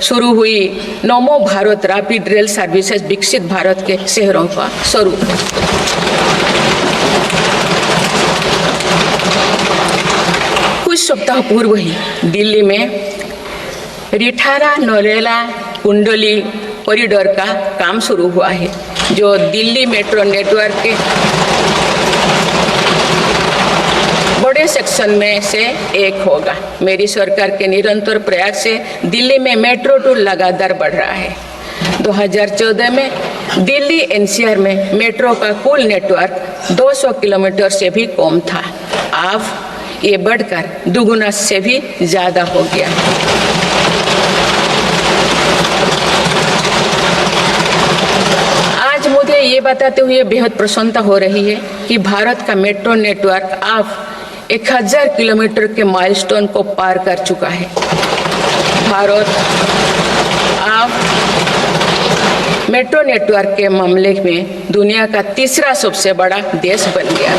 शुरू हुई नमो भारत रैपिड रेल सर्विसेज विकसित भारत के शहरों का स्वरूप है। कुछ सप्ताह पूर्व ही दिल्ली में रिठारा नरेला कुंडली कॉरिडोर का काम शुरू हुआ है, जो दिल्ली मेट्रो नेटवर्क के बड़े सेक्शन में से एक होगा। मेरी सरकार के निरंतर प्रयास से दिल्ली में मेट्रो टूर लगातार बढ़ रहा है। 2014 में दिल्ली एनसीआर में मेट्रो का कुल नेटवर्क 200 किलोमीटर से भी कम था। अब ये बढ़कर दुगुना से भी ज़्यादा हो गया। आज मुझे ये बताते हुए बेहद प्रसन्नता हो रही है कि भारत का मेट्रो नेटवर्क अब 1000 किलोमीटर के माइलस्टोन को पार कर चुका है। भारत अब मेट्रो नेटवर्क के मामले में दुनिया का तीसरा सबसे बड़ा देश बन गया।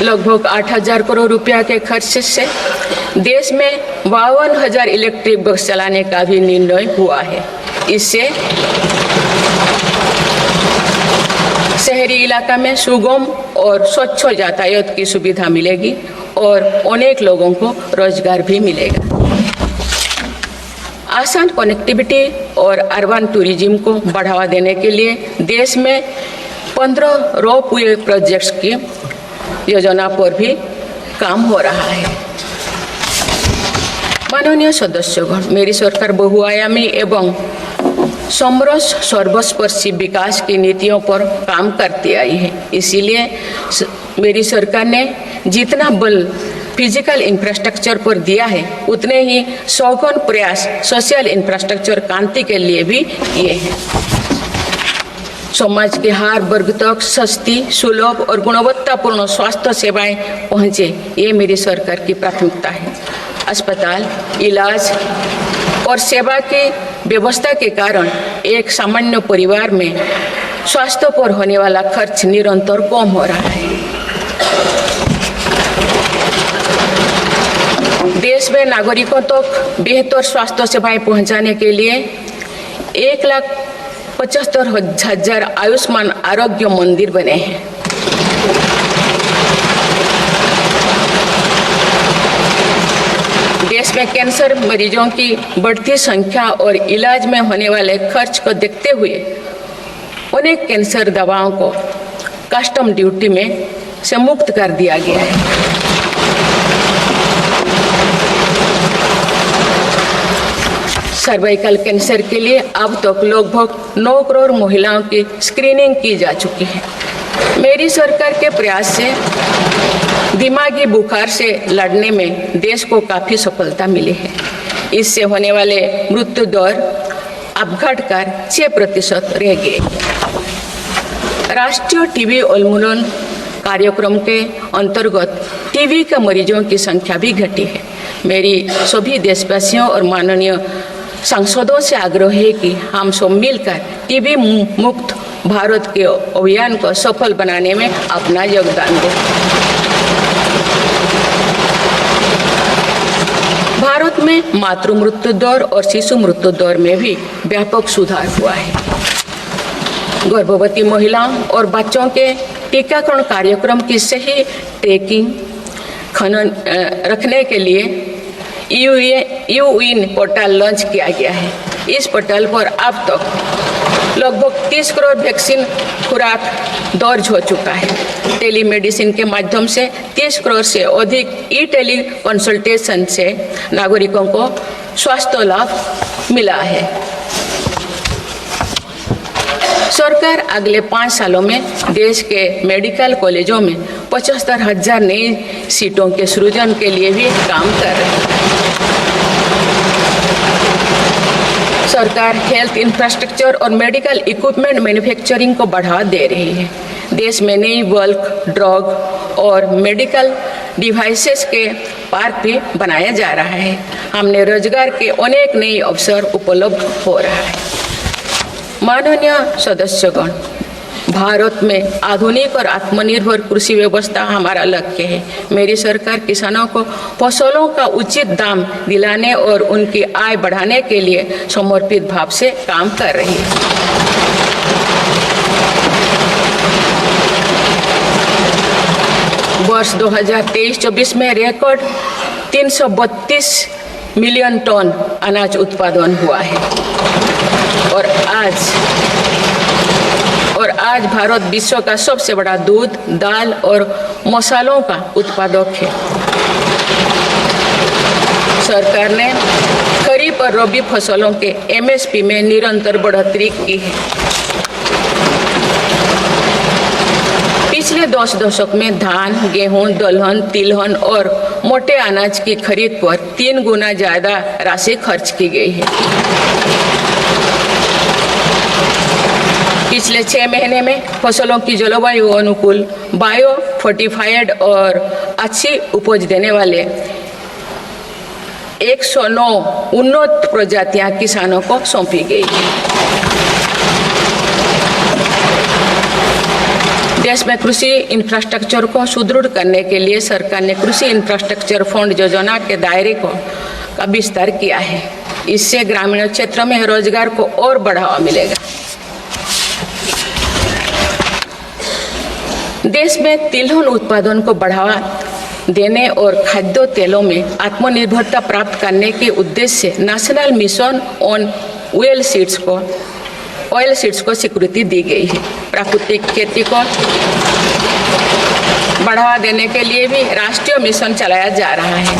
लगभग 8000 करोड़ रुपया के खर्च से देश में 52,000 इलेक्ट्रिक बस चलाने का भी निर्णय हुआ है। इससे शहरी इलाका में सुगम और स्वच्छ यातायात की सुविधा मिलेगी और अनेक लोगों को रोजगार भी मिलेगा। आसान कनेक्टिविटी और अर्बन टूरिज्म को बढ़ावा देने के लिए देश में 15 रोपवे प्रोजेक्ट्स की योजना पर भी काम हो रहा है। माननीय सदस्यगण, मेरी सरकार बहुआयामी एवं समरस सर्वस्पर्शी विकास की नीतियों पर काम करती आई है। इसीलिए मेरी सरकार ने जितना बल फिजिकल इंफ्रास्ट्रक्चर पर दिया है, उतने ही सघन प्रयास सोशल इंफ्रास्ट्रक्चर क्रांति के लिए भी किए हैं। समाज के हर वर्ग तक सस्ती, सुलभ और गुणवत्तापूर्ण स्वास्थ्य सेवाएं पहुंचे, ये मेरी सरकार की प्राथमिकता है। अस्पताल, इलाज और सेवा की व्यवस्था के कारण एक सामान्य परिवार में स्वास्थ्य पर होने वाला खर्च निरंतर कम हो रहा है। देश में नागरिकों तक बेहतर स्वास्थ्य सेवाएं पहुंचाने के लिए 1,75,000 आयुष्मान आरोग्य मंदिर बने हैं। देश में कैंसर मरीजों की बढ़ती संख्या और इलाज में होने वाले खर्च को देखते हुए अनेक कैंसर दवाओं को कस्टम ड्यूटी में से मुक्त कर दिया गया है। सर्वाइकल कैंसर के लिए अब तक लगभग 9 करोड़ महिलाओं की स्क्रीनिंग की जा चुकी है। मेरी सरकार के प्रयास से दिमागी बुखार से लड़ने में देश को काफ़ी सफलता मिली है। इससे होने वाले मृत्यु दर अब घटकर 6% रह गए। राष्ट्रीय टीबी उन्मूलन कार्यक्रम के अंतर्गत टीबी के मरीजों की संख्या भी घटी है। मेरी सभी देशवासियों और माननीय सांसदों से आग्रह है कि हम सब मिलकर टीबी मुक्त भारत के अभियान को सफल बनाने में अपना योगदान दें। भारत में मातृ मृत्यु दर और शिशु मृत्यु दर में भी व्यापक सुधार हुआ है। गर्भवती महिलाओं और बच्चों के टीकाकरण कार्यक्रम की सही ट्रैकिंग रखने के लिए यूइन पोर्टल लॉन्च किया गया है। इस पोर्टल पर अब तक लगभग 30 करोड़ वैक्सीन खुराक दर्ज हो चुका है। टेलीमेडिसिन के माध्यम से 30 करोड़ से अधिक ई टेली कंसल्टेशन से नागरिकों को स्वास्थ्य लाभ मिला है। सरकार अगले 5 सालों में देश के मेडिकल कॉलेजों में 75,000 नई सीटों के सृजन के लिए भी काम कर रही है। सरकार हेल्थ इंफ्रास्ट्रक्चर और मेडिकल इक्विपमेंट मैन्युफैक्चरिंग को बढ़ावा दे रही है। देश में नई बल्क ड्रग और मेडिकल डिवाइसेस के पार्क भी बनाया जा रहा है। हमने रोजगार के अनेक नए अवसर उपलब्ध हो रहा है। माननीय सदस्यगण, भारत में आधुनिक और आत्मनिर्भर कृषि व्यवस्था हमारा लक्ष्य है। मेरी सरकार किसानों को फसलों का उचित दाम दिलाने और उनकी आय बढ़ाने के लिए समर्पित भाव से काम कर रही है। वर्ष 2023-24 में रिकॉर्ड 332 मिलियन टन अनाज उत्पादन हुआ है और आज भारत विश्व का सबसे बड़ा दूध, दाल और मसालों का उत्पादक है। सरकार ने खरीफ और रबी फसलों के एमएसपी में निरंतर बढ़ोतरी की है। पिछले 10 दशक में धान, गेहूं, दलहन, तिलहन और मोटे अनाज की खरीद पर 3 गुना ज्यादा राशि खर्च की गई है। पिछले 6 महीने में फसलों की जलवायु अनुकूल, बायो फोर्टिफाइड और अच्छी उपज देने वाले 109 उन्नत प्रजातियां किसानों को सौंपी गई है। देश में कृषि इंफ्रास्ट्रक्चर को सुदृढ़ करने के लिए सरकार ने कृषि इंफ्रास्ट्रक्चर फंड योजना के दायरे का विस्तार किया है। इससे ग्रामीण क्षेत्रों में रोजगार को और बढ़ावा मिलेगा। देश में तिलहन उत्पादन को बढ़ावा देने और खाद्य तेलों में आत्मनिर्भरता प्राप्त करने के उद्देश्य से national mission on oil seeds को स्वीकृति दी गई है। प्राकृतिक खेती को बढ़ावा देने के लिए भी राष्ट्रीय मिशन चलाया जा रहा है।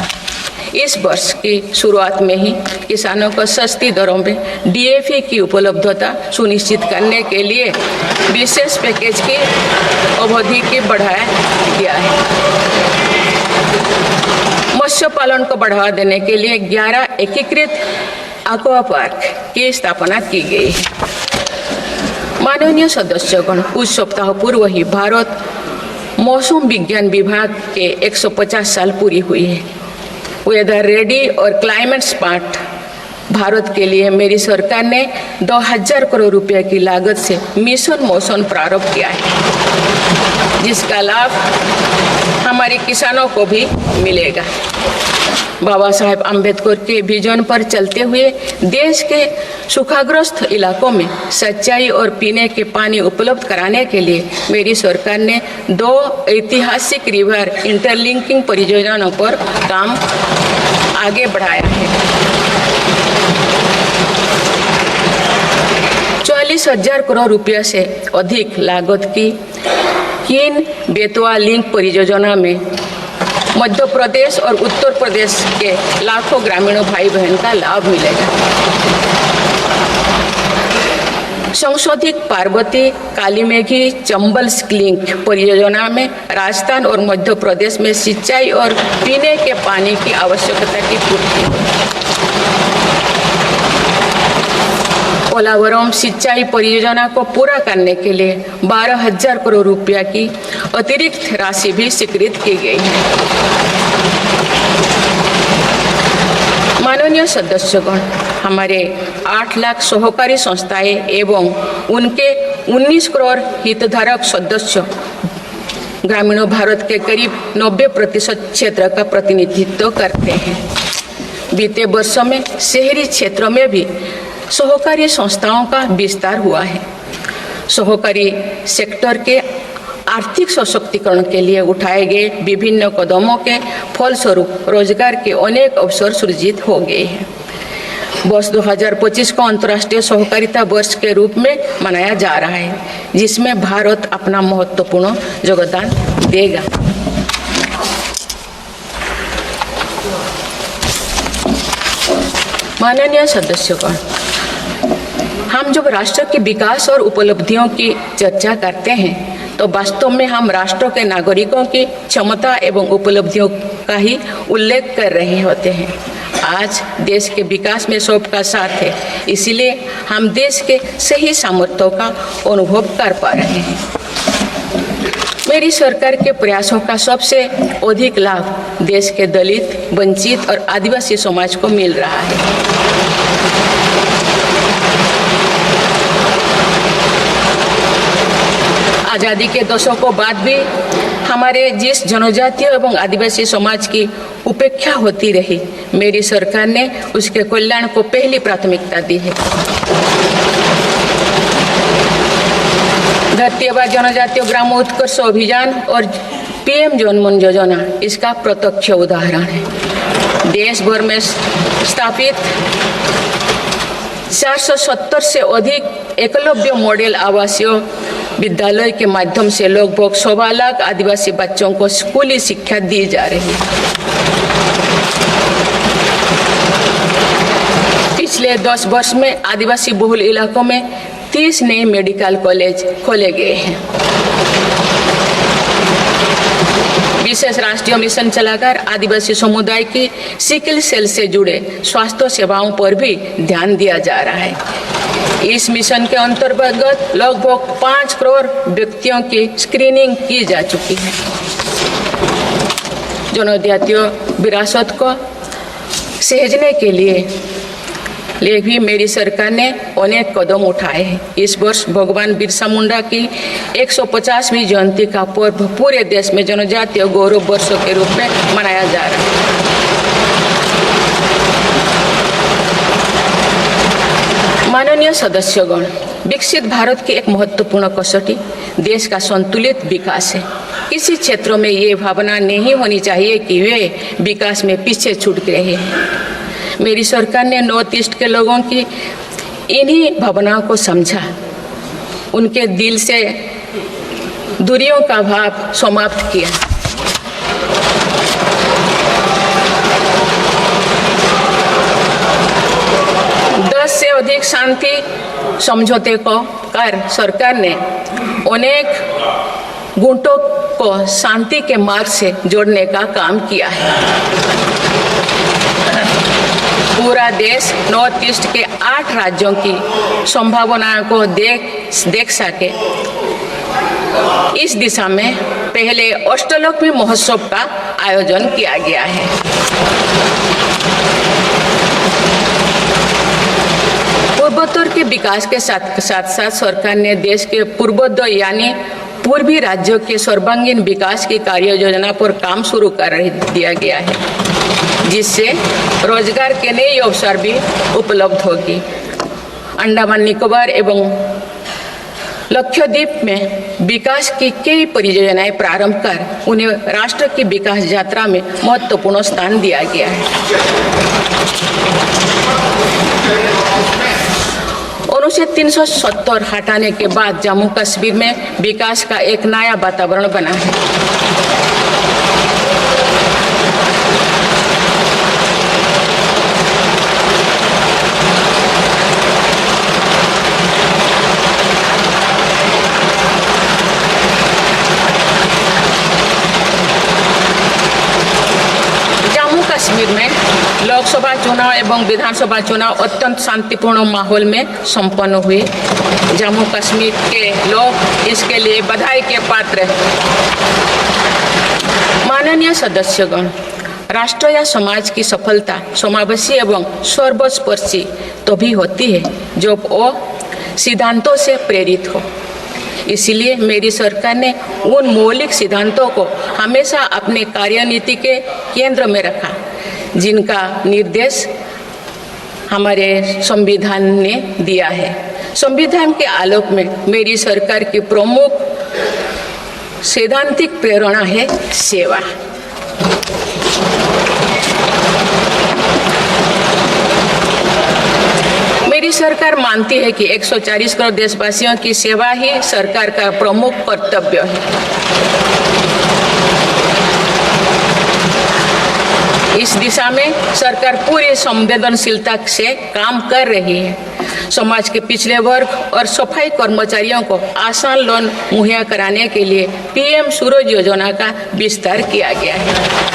इस वर्ष की शुरुआत में ही किसानों को सस्ती दरों में डीएपी की उपलब्धता सुनिश्चित करने के लिए विशेष पैकेज की अवधि की बढ़ाया गया है। मत्स्य पालन को बढ़ावा देने के लिए 11 एकीकृत एक्वा पार्क की स्थापना की गई है। माननीय सदस्यगण, कुछ सप्ताह पूर्व ही भारत मौसम विज्ञान विभाग के 150 साल पूरी हुई है। वेदर रेडी और क्लाइमेट स्मार्ट भारत के लिए मेरी सरकार ने 2000 करोड़ रुपए की लागत से मिशन मौसम प्रारंभ किया है, जिसका लाभ हमारे किसानों को भी मिलेगा। बाबा साहेब अम्बेडकर के विजन पर चलते हुए देश के सूखाग्रस्त इलाकों में सिंचाई और पीने के पानी उपलब्ध कराने के लिए मेरी सरकार ने 2 ऐतिहासिक रिवर इंटरलिंकिंग परियोजनाओं पर काम आगे बढ़ाया है। 40,000 करोड़ रुपये से अधिक लागत की किन बेतवा लिंक परियोजना में मध्य प्रदेश और उत्तर प्रदेश के लाखों ग्रामीणों भाई बहन का लाभ मिलेगा। संशोधित पार्वती कालीमेघी चंबल लिंक परियोजना में राजस्थान और मध्य प्रदेश में सिंचाई और पीने के पानी की आवश्यकता की पूर्ति। पोलावरम सिंचाई परियोजना को पूरा करने के लिए 12,000 करोड़ रुपया की अतिरिक्त राशि भी स्वीकृत की गई है। माननीय सदस्यगण, हमारे 8 लाख सहकारी संस्थाएं एवं उनके 19 करोड़ हितधारक सदस्य ग्रामीण भारत के करीब 90% क्षेत्र का प्रतिनिधित्व करते हैं। बीते वर्षों में शहरी क्षेत्रों में भी सहकारी संस्थाओं का विस्तार हुआ है। सहकारी सेक्टर के आर्थिक सशक्तिकरण के लिए उठाए गए विभिन्न कदमों के फलस्वरूप रोजगार के अनेक अवसर सृजित हो गए हैं। वर्ष 2025 को अंतर्राष्ट्रीय सहकारिता वर्ष के रूप में मनाया जा रहा है, जिसमें भारत अपना महत्वपूर्ण योगदान देगा। माननीय सदस्यगण, हम जब राष्ट्र के विकास और उपलब्धियों की चर्चा करते हैं तो वास्तव में हम राष्ट्र के नागरिकों की क्षमता एवं उपलब्धियों का ही उल्लेख कर रहे होते हैं। आज देश के विकास में सबका साथ है, इसलिए हम देश के सही सामर्थ्यों का अनुभव कर पा रहे हैं। मेरी सरकार के प्रयासों का सबसे अधिक लाभ देश के दलित, वंचित और आदिवासी समाज को मिल रहा है। आज़ादी के दशकों बाद भी हमारे जिस जनजातीय एवं आदिवासी समाज की उपेक्षा होती रही, मेरी सरकार ने उसके कल्याण को पहली प्राथमिकता दी है। धरती आबा जनजातीय ग्राम उत्कर्ष अभियान और पीएम जनमन योजना इसका प्रत्यक्ष उदाहरण है। देश भर में स्थापित 470 से अधिक एकलव्य मॉडल आवासीय विद्यालय के माध्यम से लगभग 1.25 लाख आदिवासी बच्चों को स्कूली शिक्षा दी जा रही है। पिछले 10 वर्ष में आदिवासी बहुल इलाकों में 30 नए मेडिकल कॉलेज खोले गए हैं। विशेष राष्ट्रीय मिशन चलाकर आदिवासी समुदाय की सिकल सेल से जुड़े स्वास्थ्य सेवाओं पर भी ध्यान दिया जा रहा है। इस मिशन के अंतर्गत लगभग 5 करोड़ व्यक्तियों की स्क्रीनिंग की जा चुकी है। जनजातीय विरासत को सहेजने के लिए भी मेरी सरकार ने अनेक कदम उठाए हैं। इस वर्ष भगवान बिरसा मुंडा की 150वीं जयंती का पर्व पूरे देश में जनजातीय गौरव वर्ष के रूप में मनाया जा रहा है। माननीय सदस्यगण, विकसित भारत की एक महत्वपूर्ण कसौटी देश का संतुलित विकास है। किसी क्षेत्रों में ये भावना नहीं होनी चाहिए कि वे विकास में पीछे छूट रहे हैं। मेरी सरकार ने नॉर्थ ईस्ट के लोगों की इन्हीं भावनाओं को समझा, उनके दिल से दूरियों का भाव समाप्त किया। से अधिक शांति समझौते को कर सरकार ने अनेक गुटों को शांति के मार्ग से जोड़ने का काम किया है। पूरा देश नॉर्थ ईस्ट के 8 राज्यों की संभावनाओं को देख सके, इस दिशा में पहले अष्टलक्ष्मी महोत्सव का आयोजन किया गया है। पूर्वोत्तर के विकास के साथ साथ सरकार ने देश के पूर्वोत्तर यानी पूर्वी राज्यों के सर्वांगीण विकास की कार्य योजना पर काम शुरू कर दिया गया है, जिससे रोजगार के नए अवसर भी उपलब्ध होगी। अंडमान निकोबार एवं लक्षद्वीप में विकास की कई परियोजनाएं प्रारंभ कर उन्हें राष्ट्र की विकास यात्रा में महत्वपूर्ण स्थान दिया गया है। अनुच्छेद 370 हटाने के बाद जम्मू कश्मीर में विकास का एक नया वातावरण बना है। जम्मू कश्मीर में लोकसभा चुनाव एवं विधानसभा चुनाव अत्यंत शांतिपूर्ण माहौल में संपन्न हुए। जम्मू कश्मीर के लोग इसके लिए बधाई के पात्र हैं। माननीय सदस्यगण, राष्ट्र या समाज की सफलता समावेशी एवं सर्वस्पर्शी तभी होती है जब वो सिद्धांतों से प्रेरित हो। इसलिए मेरी सरकार ने उन मौलिक सिद्धांतों को हमेशा अपने कार्यनीति के केंद्र में रखा, जिनका निर्देश हमारे संविधान ने दिया है। संविधान के आलोक में मेरी सरकार की प्रमुख सैद्धांतिक प्रेरणा है सेवा। मेरी सरकार मानती है कि 140 करोड़ देशवासियों की सेवा ही सरकार का प्रमुख कर्तव्य है। इस दिशा में सरकार पूरी संवेदनशीलता से काम कर रही है। समाज के पिछड़े वर्ग और सफाई कर्मचारियों को आसान लोन मुहैया कराने के लिए पीएम सूरज योजना का विस्तार किया गया है।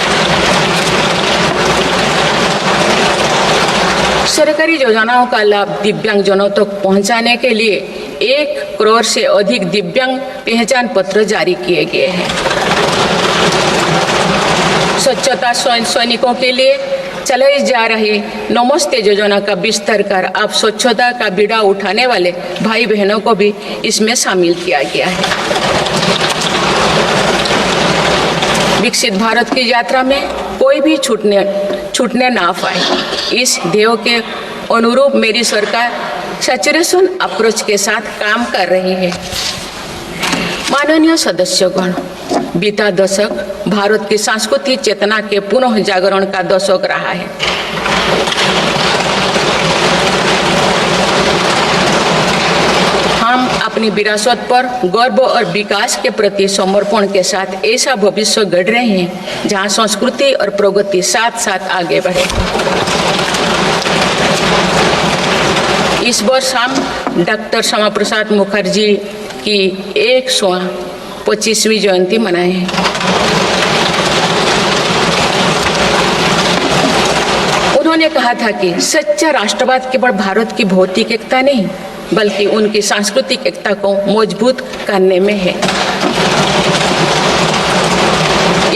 सरकारी योजनाओं का लाभ दिव्यांगजनों तक पहुंचाने के लिए 1 करोड़ से अधिक दिव्यांग पहचान पत्र जारी किए गए हैं। स्वच्छता सैनिकों के लिए चलाई जा रही नमस्ते योजना का विस्तार कर अब स्वच्छता का बीड़ा उठाने वाले भाई बहनों को भी इसमें शामिल किया गया है। विकसित भारत की यात्रा में कोई भी छूटने ना पाए, इस ध्येय के अनुरूप मेरी सरकार सैचुरेशन अप्रोच के साथ काम कर रही है। माननीय सदस्यगण, बीता दशक भारत की सांस्कृतिक चेतना के पुनः जागरण का दशक रहा है। हम अपनी विरासत पर गर्व और विकास के प्रति समर्पण के साथ ऐसा भविष्य गढ़ रहे हैं जहां संस्कृति और प्रगति साथ साथ आगे बढ़े। इस वर्ष हम डॉक्टर श्यामा प्रसाद मुखर्जी की 125वीं जयंती मनाए हैं। उन्होंने कहा था कि सच्चा राष्ट्रवाद केवल भारत की भौतिक एकता नहीं बल्कि उनकी सांस्कृतिक एकता को मजबूत करने में है।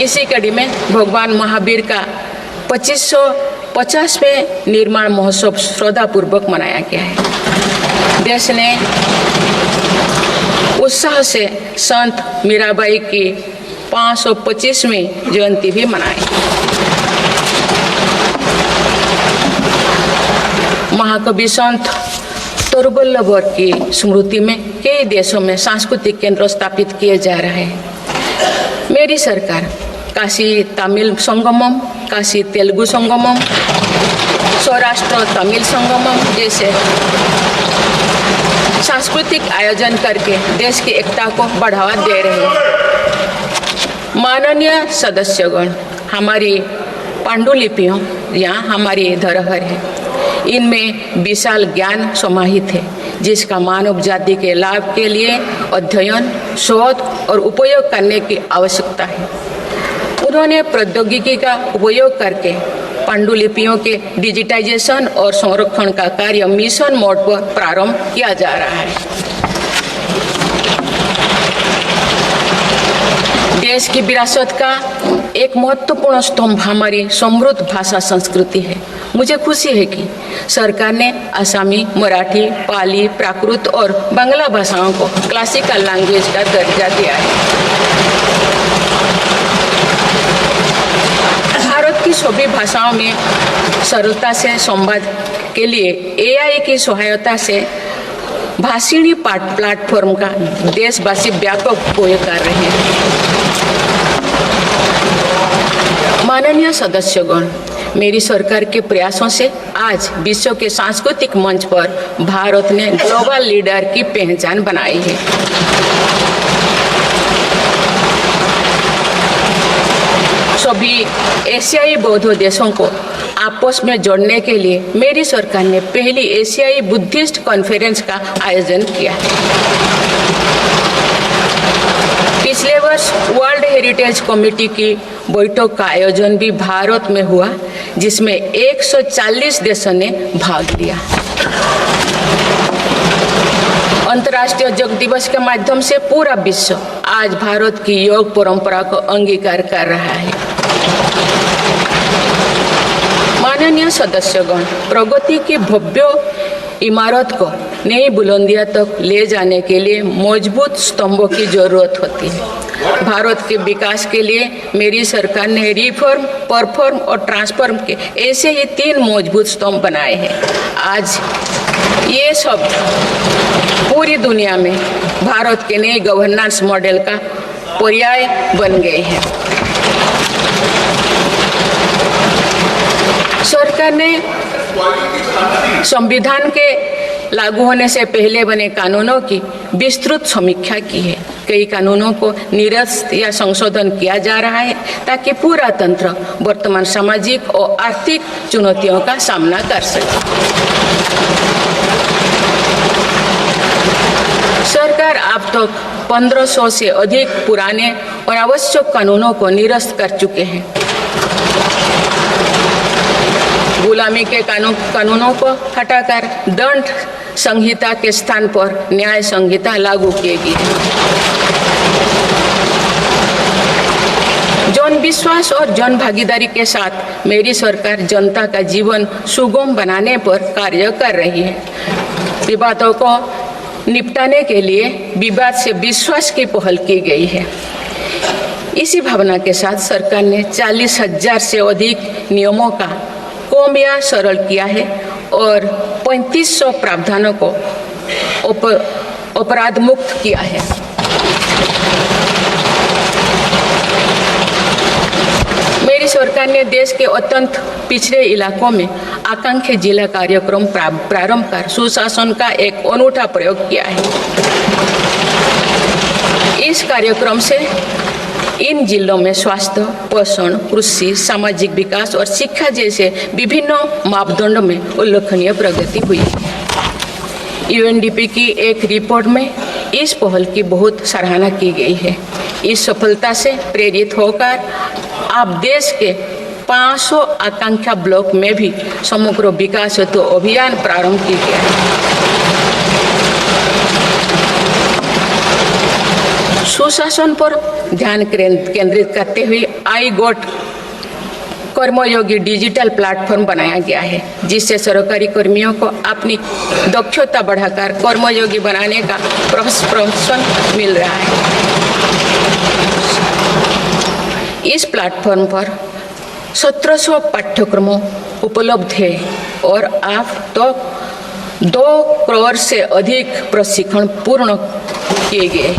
इसी कड़ी में भगवान महावीर का 2550वें निर्माण महोत्सव श्रद्धापूर्वक मनाया गया है। देश ने उत्साह से संत मीराबाई की 525वीं जयंती भी मनाई। महाकवि संत तरुवल्लभ की स्मृति में कई देशों में सांस्कृतिक केंद्र स्थापित किए जा रहे हैं। मेरी सरकार काशी तमिल संगमम, काशी तेलुगु संगमम, सौराष्ट्र तमिल संगमम जैसे सांस्कृतिक आयोजन करके देश की एकता को बढ़ावा दे रहे हैं। माननीय सदस्यगण, हमारी पांडुलिपियां यहाँ हमारी धरोहर है। इनमें विशाल ज्ञान समाहित है जिसका मानव जाति के लाभ के लिए अध्ययन, शोध और उपयोग करने की आवश्यकता है। उन्होंने प्रौद्योगिकी का उपयोग करके पांडुलिपियों के डिजिटाइजेशन और संरक्षण का कार्य मिशन मोड पर प्रारंभ किया जा रहा है। देश की विरासत का एक महत्वपूर्ण स्तंभ हमारी समृद्ध भाषा संस्कृति है। मुझे खुशी है कि सरकार ने असमी, मराठी, पाली, प्राकृत और बांग्ला भाषाओं को क्लासिकल लैंग्वेज का दर्जा दिया है। भारत की सभी भाषाओं में सरलता से संवाद के लिए AI की सहायता से भाषिणी प्लेटफॉर्म का देशवासी व्यापक उपयोग कर रहे हैं। माननीय सदस्यगण, मेरी सरकार के प्रयासों से आज विश्व के सांस्कृतिक मंच पर भारत ने ग्लोबल लीडर की पहचान बनाई है। सभी एशियाई बौद्ध देशों को आपस में जोड़ने के लिए मेरी सरकार ने पहली एशियाई बुद्धिस्ट कॉन्फ्रेंस का आयोजन किया। पिछले वर्ष वर्ल्ड हेरिटेज कमेटी की बैठक का आयोजन भी भारत में हुआ जिसमें 140 देशों ने भाग लिया। अंतर्राष्ट्रीय योग दिवस के माध्यम से पूरा विश्व आज भारत की योग परंपरा को अंगीकार कर रहा है। माननीय सदस्यगण, प्रगति की भव्य इमारत को नई बुलंदियों तक ले जाने के लिए मजबूत स्तंभों की जरूरत होती है। भारत के विकास के लिए मेरी सरकार ने रिफॉर्म, परफॉर्म और ट्रांसफॉर्म के ऐसे ही 3 मजबूत स्तंभ बनाए हैं। आज ये सब पूरी दुनिया में भारत के नए गवर्नेंस मॉडल का पर्याय बन गए हैं। सरकार ने संविधान के लागू होने से पहले बने कानूनों की विस्तृत समीक्षा की है। कई कानूनों को निरस्त या संशोधन किया जा रहा है ताकि पूरा तंत्र वर्तमान सामाजिक और आर्थिक चुनौतियों का सामना कर सके। सरकार अब तक 1500 से अधिक पुराने और आवश्यक कानूनों को निरस्त कर चुके हैं। गुलामी के कानूनों को हटाकर दंड संहिता के स्थान पर न्याय संहिता लागू किएगी। जन विश्वास और जन भागीदारी के साथ मेरी सरकार जनता का जीवन सुगम बनाने पर कार्य कर रही है। विवादों को निपटाने के लिए विवाद से विश्वास की पहल की गई है। इसी भावना के साथ सरकार ने 40,000 से अधिक नियमों का कम या सरल किया है और 3500 प्रावधानों को अपराध मुक्त किया है। मेरी सरकार ने देश के अत्यंत पिछड़े इलाकों में आकांक्षी जिला कार्यक्रम प्रारंभ कर सुशासन का एक अनूठा प्रयोग किया है। इस कार्यक्रम से इन जिलों में स्वास्थ्य, पोषण, कृषि, सामाजिक विकास और शिक्षा जैसे विभिन्न मापदंडों में उल्लेखनीय प्रगति हुई है। यूएनडीपी की एक रिपोर्ट में इस पहल की बहुत सराहना की गई है। इस सफलता से प्रेरित होकर अब देश के 500 आकांक्षा ब्लॉक में भी समग्र विकास हेतु अभियान प्रारंभ किया गया है। सुशासन पर ध्यान केंद्रित करते हुए आई गोट कर्मयोगी डिजिटल प्लेटफॉर्म बनाया गया है, जिससे सरकारी कर्मियों को अपनी दक्षता बढ़ाकर कर्मयोगी बनाने का प्रोत्साहन मिल रहा है। इस प्लेटफॉर्म पर 1700 पाठ्यक्रमों उपलब्ध है और अब तो 2 करोड़ से अधिक प्रशिक्षण पूर्ण किए गए।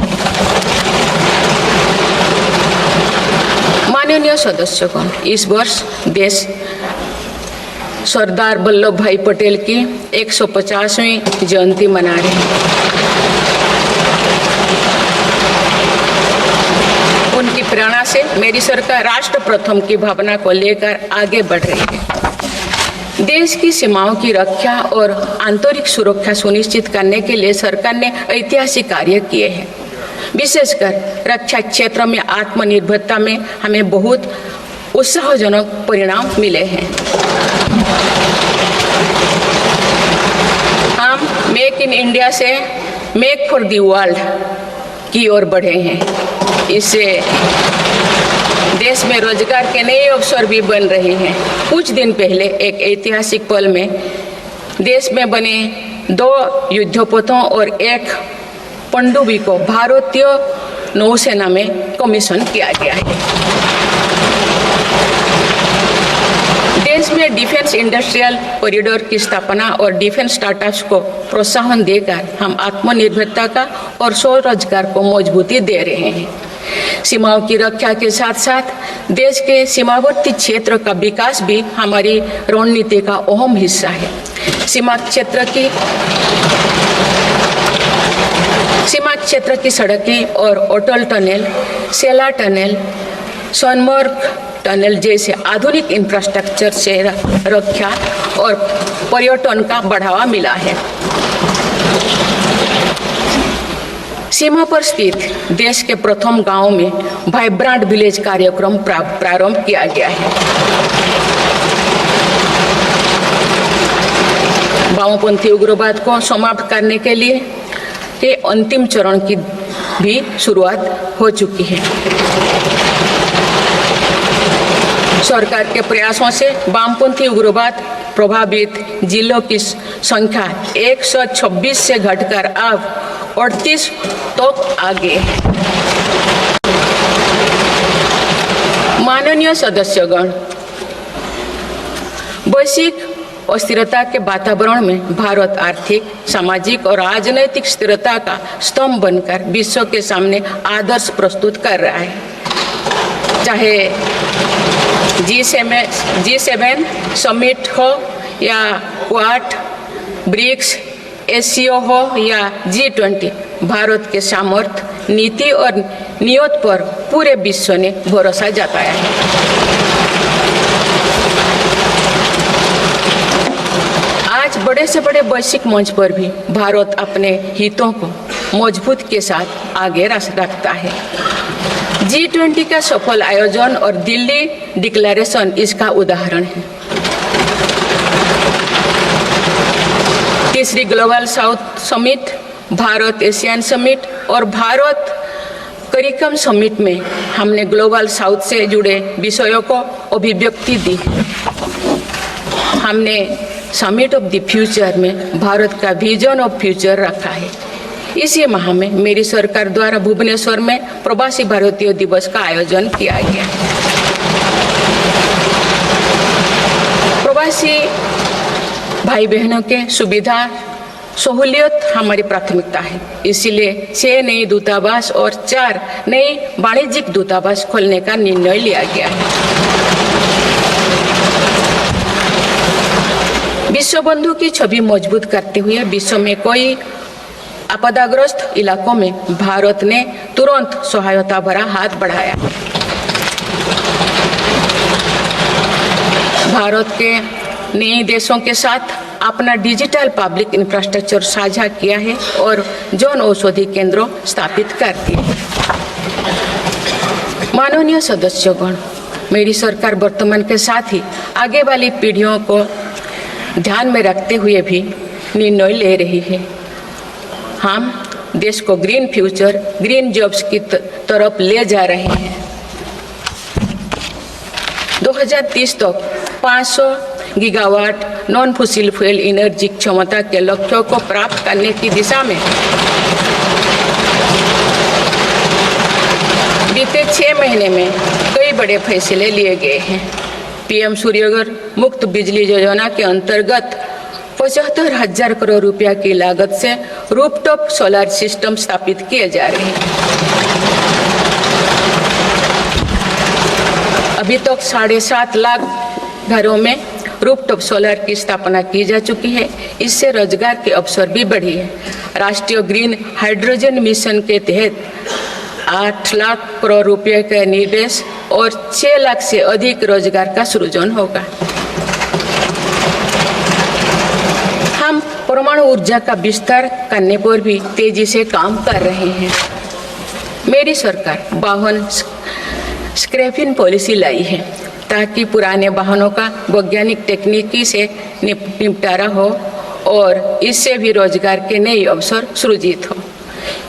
माननीय सदस्यगण, इस वर्ष देश सरदार वल्लभ भाई पटेल की 150वीं जयंती मना रहे हैं। उनकी प्रेरणा से मेरी सरकार राष्ट्र प्रथम की भावना को लेकर आगे बढ़ रही है। देश की सीमाओं की रक्षा और आंतरिक सुरक्षा सुनिश्चित करने के लिए सरकार ने ऐतिहासिक कार्य किए हैं। विशेषकर रक्षा क्षेत्र में आत्मनिर्भरता में हमें बहुत उत्साहजनक परिणाम मिले हैं। हम मेक इन इंडिया से मेक फॉर द वर्ल्ड की ओर बढ़े हैं। इससे देश में रोजगार के नए अवसर भी बन रहे हैं। कुछ दिन पहले एक ऐतिहासिक पल में देश में बने 2 युद्धपोतों और 1 पनडुब्बी को भारतीय नौसेना में कमीशन किया गया है। देश में डिफेंस इंडस्ट्रियल कॉरिडोर की स्थापना और डिफेंस स्टार्टअप्स को प्रोत्साहन देकर हम आत्मनिर्भरता का और स्वरोजगार को मजबूती दे रहे हैं। सीमाओं की रक्षा के साथ साथ देश के सीमावर्ती क्षेत्र का विकास भी हमारी रणनीति का अहम हिस्सा है। सीमा क्षेत्र की सड़कें और अटल टनल, सेला टनल, सोनमर्ग टनल जैसे आधुनिक इंफ्रास्ट्रक्चर से रक्षा और पर्यटन का बढ़ावा मिला है। सीमा पर स्थित देश के प्रथम गांव में वाइब्रेंट विलेज कार्यक्रम प्रारंभ किया गया है। वामपंथी उग्रवाद को समाप्त करने के लिए के अंतिम चरण की भी शुरुआत हो चुकी है। सरकार के प्रयासों से वामपंथी उग्रवाद प्रभावित जिलों की संख्या 126 से घटकर अब 38 तक आ गई है। माननीय सदस्यगण, वैश्विक अस्थिरता के वातावरण में भारत आर्थिक, सामाजिक और राजनैतिक स्थिरता का स्तंभ बनकर विश्व के सामने आदर्श प्रस्तुत कर रहा है। चाहे G7 समिट हो या क्वाड, ब्रिक्स, एससीओ हो या G20, भारत के सामर्थ्य, नीति और नियत पर पूरे विश्व ने भरोसा जताया है। आज बड़े से बड़े वैश्विक मंच पर भी भारत अपने हितों को मजबूत के साथ आगे रखता है। G20 का सफल आयोजन और दिल्ली डिक्लेरेशन इसका उदाहरण है। तीसरी global south summit, Bharat Asian summit और भारत करिकम समिट में हमने ग्लोबल साउथ से जुड़े विषयों को अभिव्यक्ति दी। हमने समिट ऑफ द फ्यूचर में भारत का विजन ऑफ फ्यूचर रखा है। इसी माह में मेरी सरकार द्वारा भुवनेश्वर में प्रवासी भारतीय दिवस का आयोजन किया गया। प्रवासी भाई बहनों के सुविधा सहूलियत हमारी प्राथमिकता है। इसीलिए 6 नए दूतावास और 4 नए वाणिज्यिक दूतावास खोलने का निर्णय लिया गया है। विश्व बंधु की छवि मजबूत करते हुए विश्व में कोई आपदाग्रस्त इलाकों में भारत ने तुरंत सहायता भरा हाथ बढ़ाया। भारत के नए देशों के साथ अपना डिजिटल पब्लिक इंफ्रास्ट्रक्चर साझा किया है और जन औषधि केंद्रों स्थापित कर दिए। माननीय सदस्यगण, मेरी सरकार वर्तमान के साथ ही आगे वाली पीढ़ियों को ध्यान में रखते हुए भी निर्णय ले रही है। हम देश को ग्रीन फ्यूचर, ग्रीन जॉब्स की तरफ ले जा रहे हैं। 2030 तक 500 gigawatt non fossil fuel energy क्षमता के लक्ष्यों को प्राप्त करने की दिशा में बीते 6 महीने में कई बड़े फैसले लिए गए हैं। पीएम सूर्यघर मुफ्त बिजली योजना के अंतर्गत 75,000 करोड़ रुपया की लागत से रूफटॉप सोलर सिस्टम स्थापित किए जा रहे हैं। अभी तक 7.5 लाख घरों में रूफटॉप सोलर की स्थापना की जा चुकी है। इससे रोजगार के अवसर भी बढ़ी है। राष्ट्रीय ग्रीन हाइड्रोजन मिशन के तहत 8 लाख करोड़ रुपए के निवेश और 6 लाख से अधिक रोजगार का सृजन होगा। हम परमाणु ऊर्जा का विस्तार करने पर भी तेजी से काम कर रहे हैं। मेरी सरकार वाहन स्क्रैपिंग पॉलिसी लाई है ताकि पुराने वाहनों का वैज्ञानिक तकनीकी से निपटारा हो और इससे भी रोजगार के नए अवसर सृजित हो।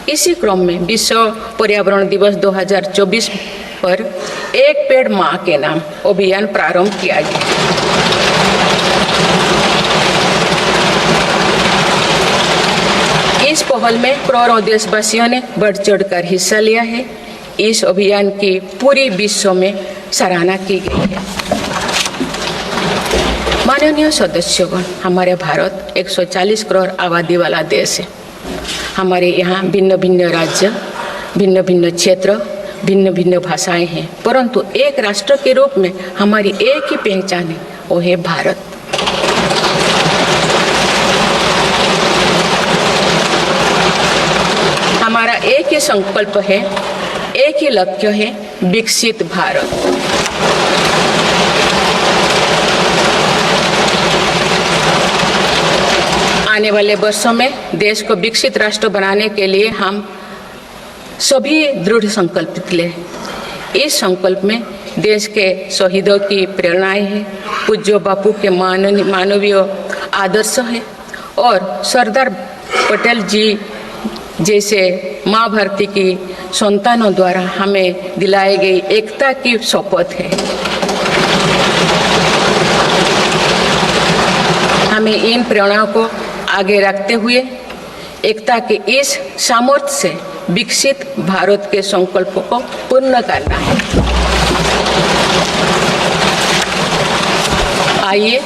इसी क्रम में विश्व पर्यावरण दिवस 2024 पर एक पेड़ मां के नाम अभियान प्रारंभ किया गया। इस पहल में करोड़ों देशवासियों ने बढ़ चढ़कर हिस्सा लिया है। इस अभियान की पूरी विश्व में सराहना की गई है। माननीय सदस्यगण, हमारे भारत 140 करोड़ आबादी वाला देश है। हमारे यहाँ भिन्न भिन्न राज्य, भिन्न भिन्न क्षेत्र, भिन्न भिन्न भाषाएं हैं, परंतु एक राष्ट्र के रूप में हमारी एक ही पहचान है, वो है भारत। हमारा एक ही संकल्प है, एक ही लक्ष्य है, विकसित भारत। आने वाले वर्षों में देश को विकसित राष्ट्र बनाने के लिए हम सभी दृढ़ संकल्पित ले। इस संकल्प में देश के शहीदों की प्रेरणाएं हैं, पूज्य बापू के मानवीय आदर्श है और सरदार पटेल जी जैसे माँ भारती की संतानों द्वारा हमें दिलाई गई एकता की शपथ है। हमें इन प्रेरणाओं को आगे रखते हुए एकता के इस सामर्थ्य से विकसित भारत के संकल्प को पूर्ण करना है। आइए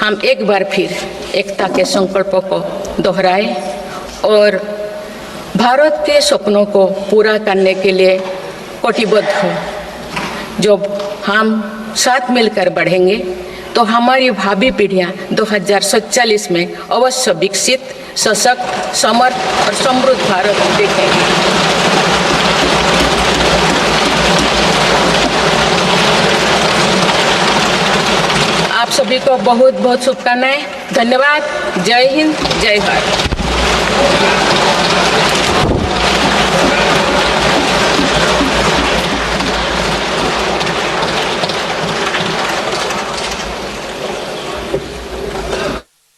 हम एक बार फिर एकता के संकल्प को दोहराएं और भारत के सपनों को पूरा करने के लिए कटिबद्ध हो। जब हम साथ मिलकर बढ़ेंगे तो हमारी भावी पीढ़ियां 2047 में अवश्य विकसित, सशक्त, समर्थ और समृद्ध भारत देखेंगे। आप सभी को बहुत बहुत शुभकामनाएं। धन्यवाद। जय हिंद, जय भारत।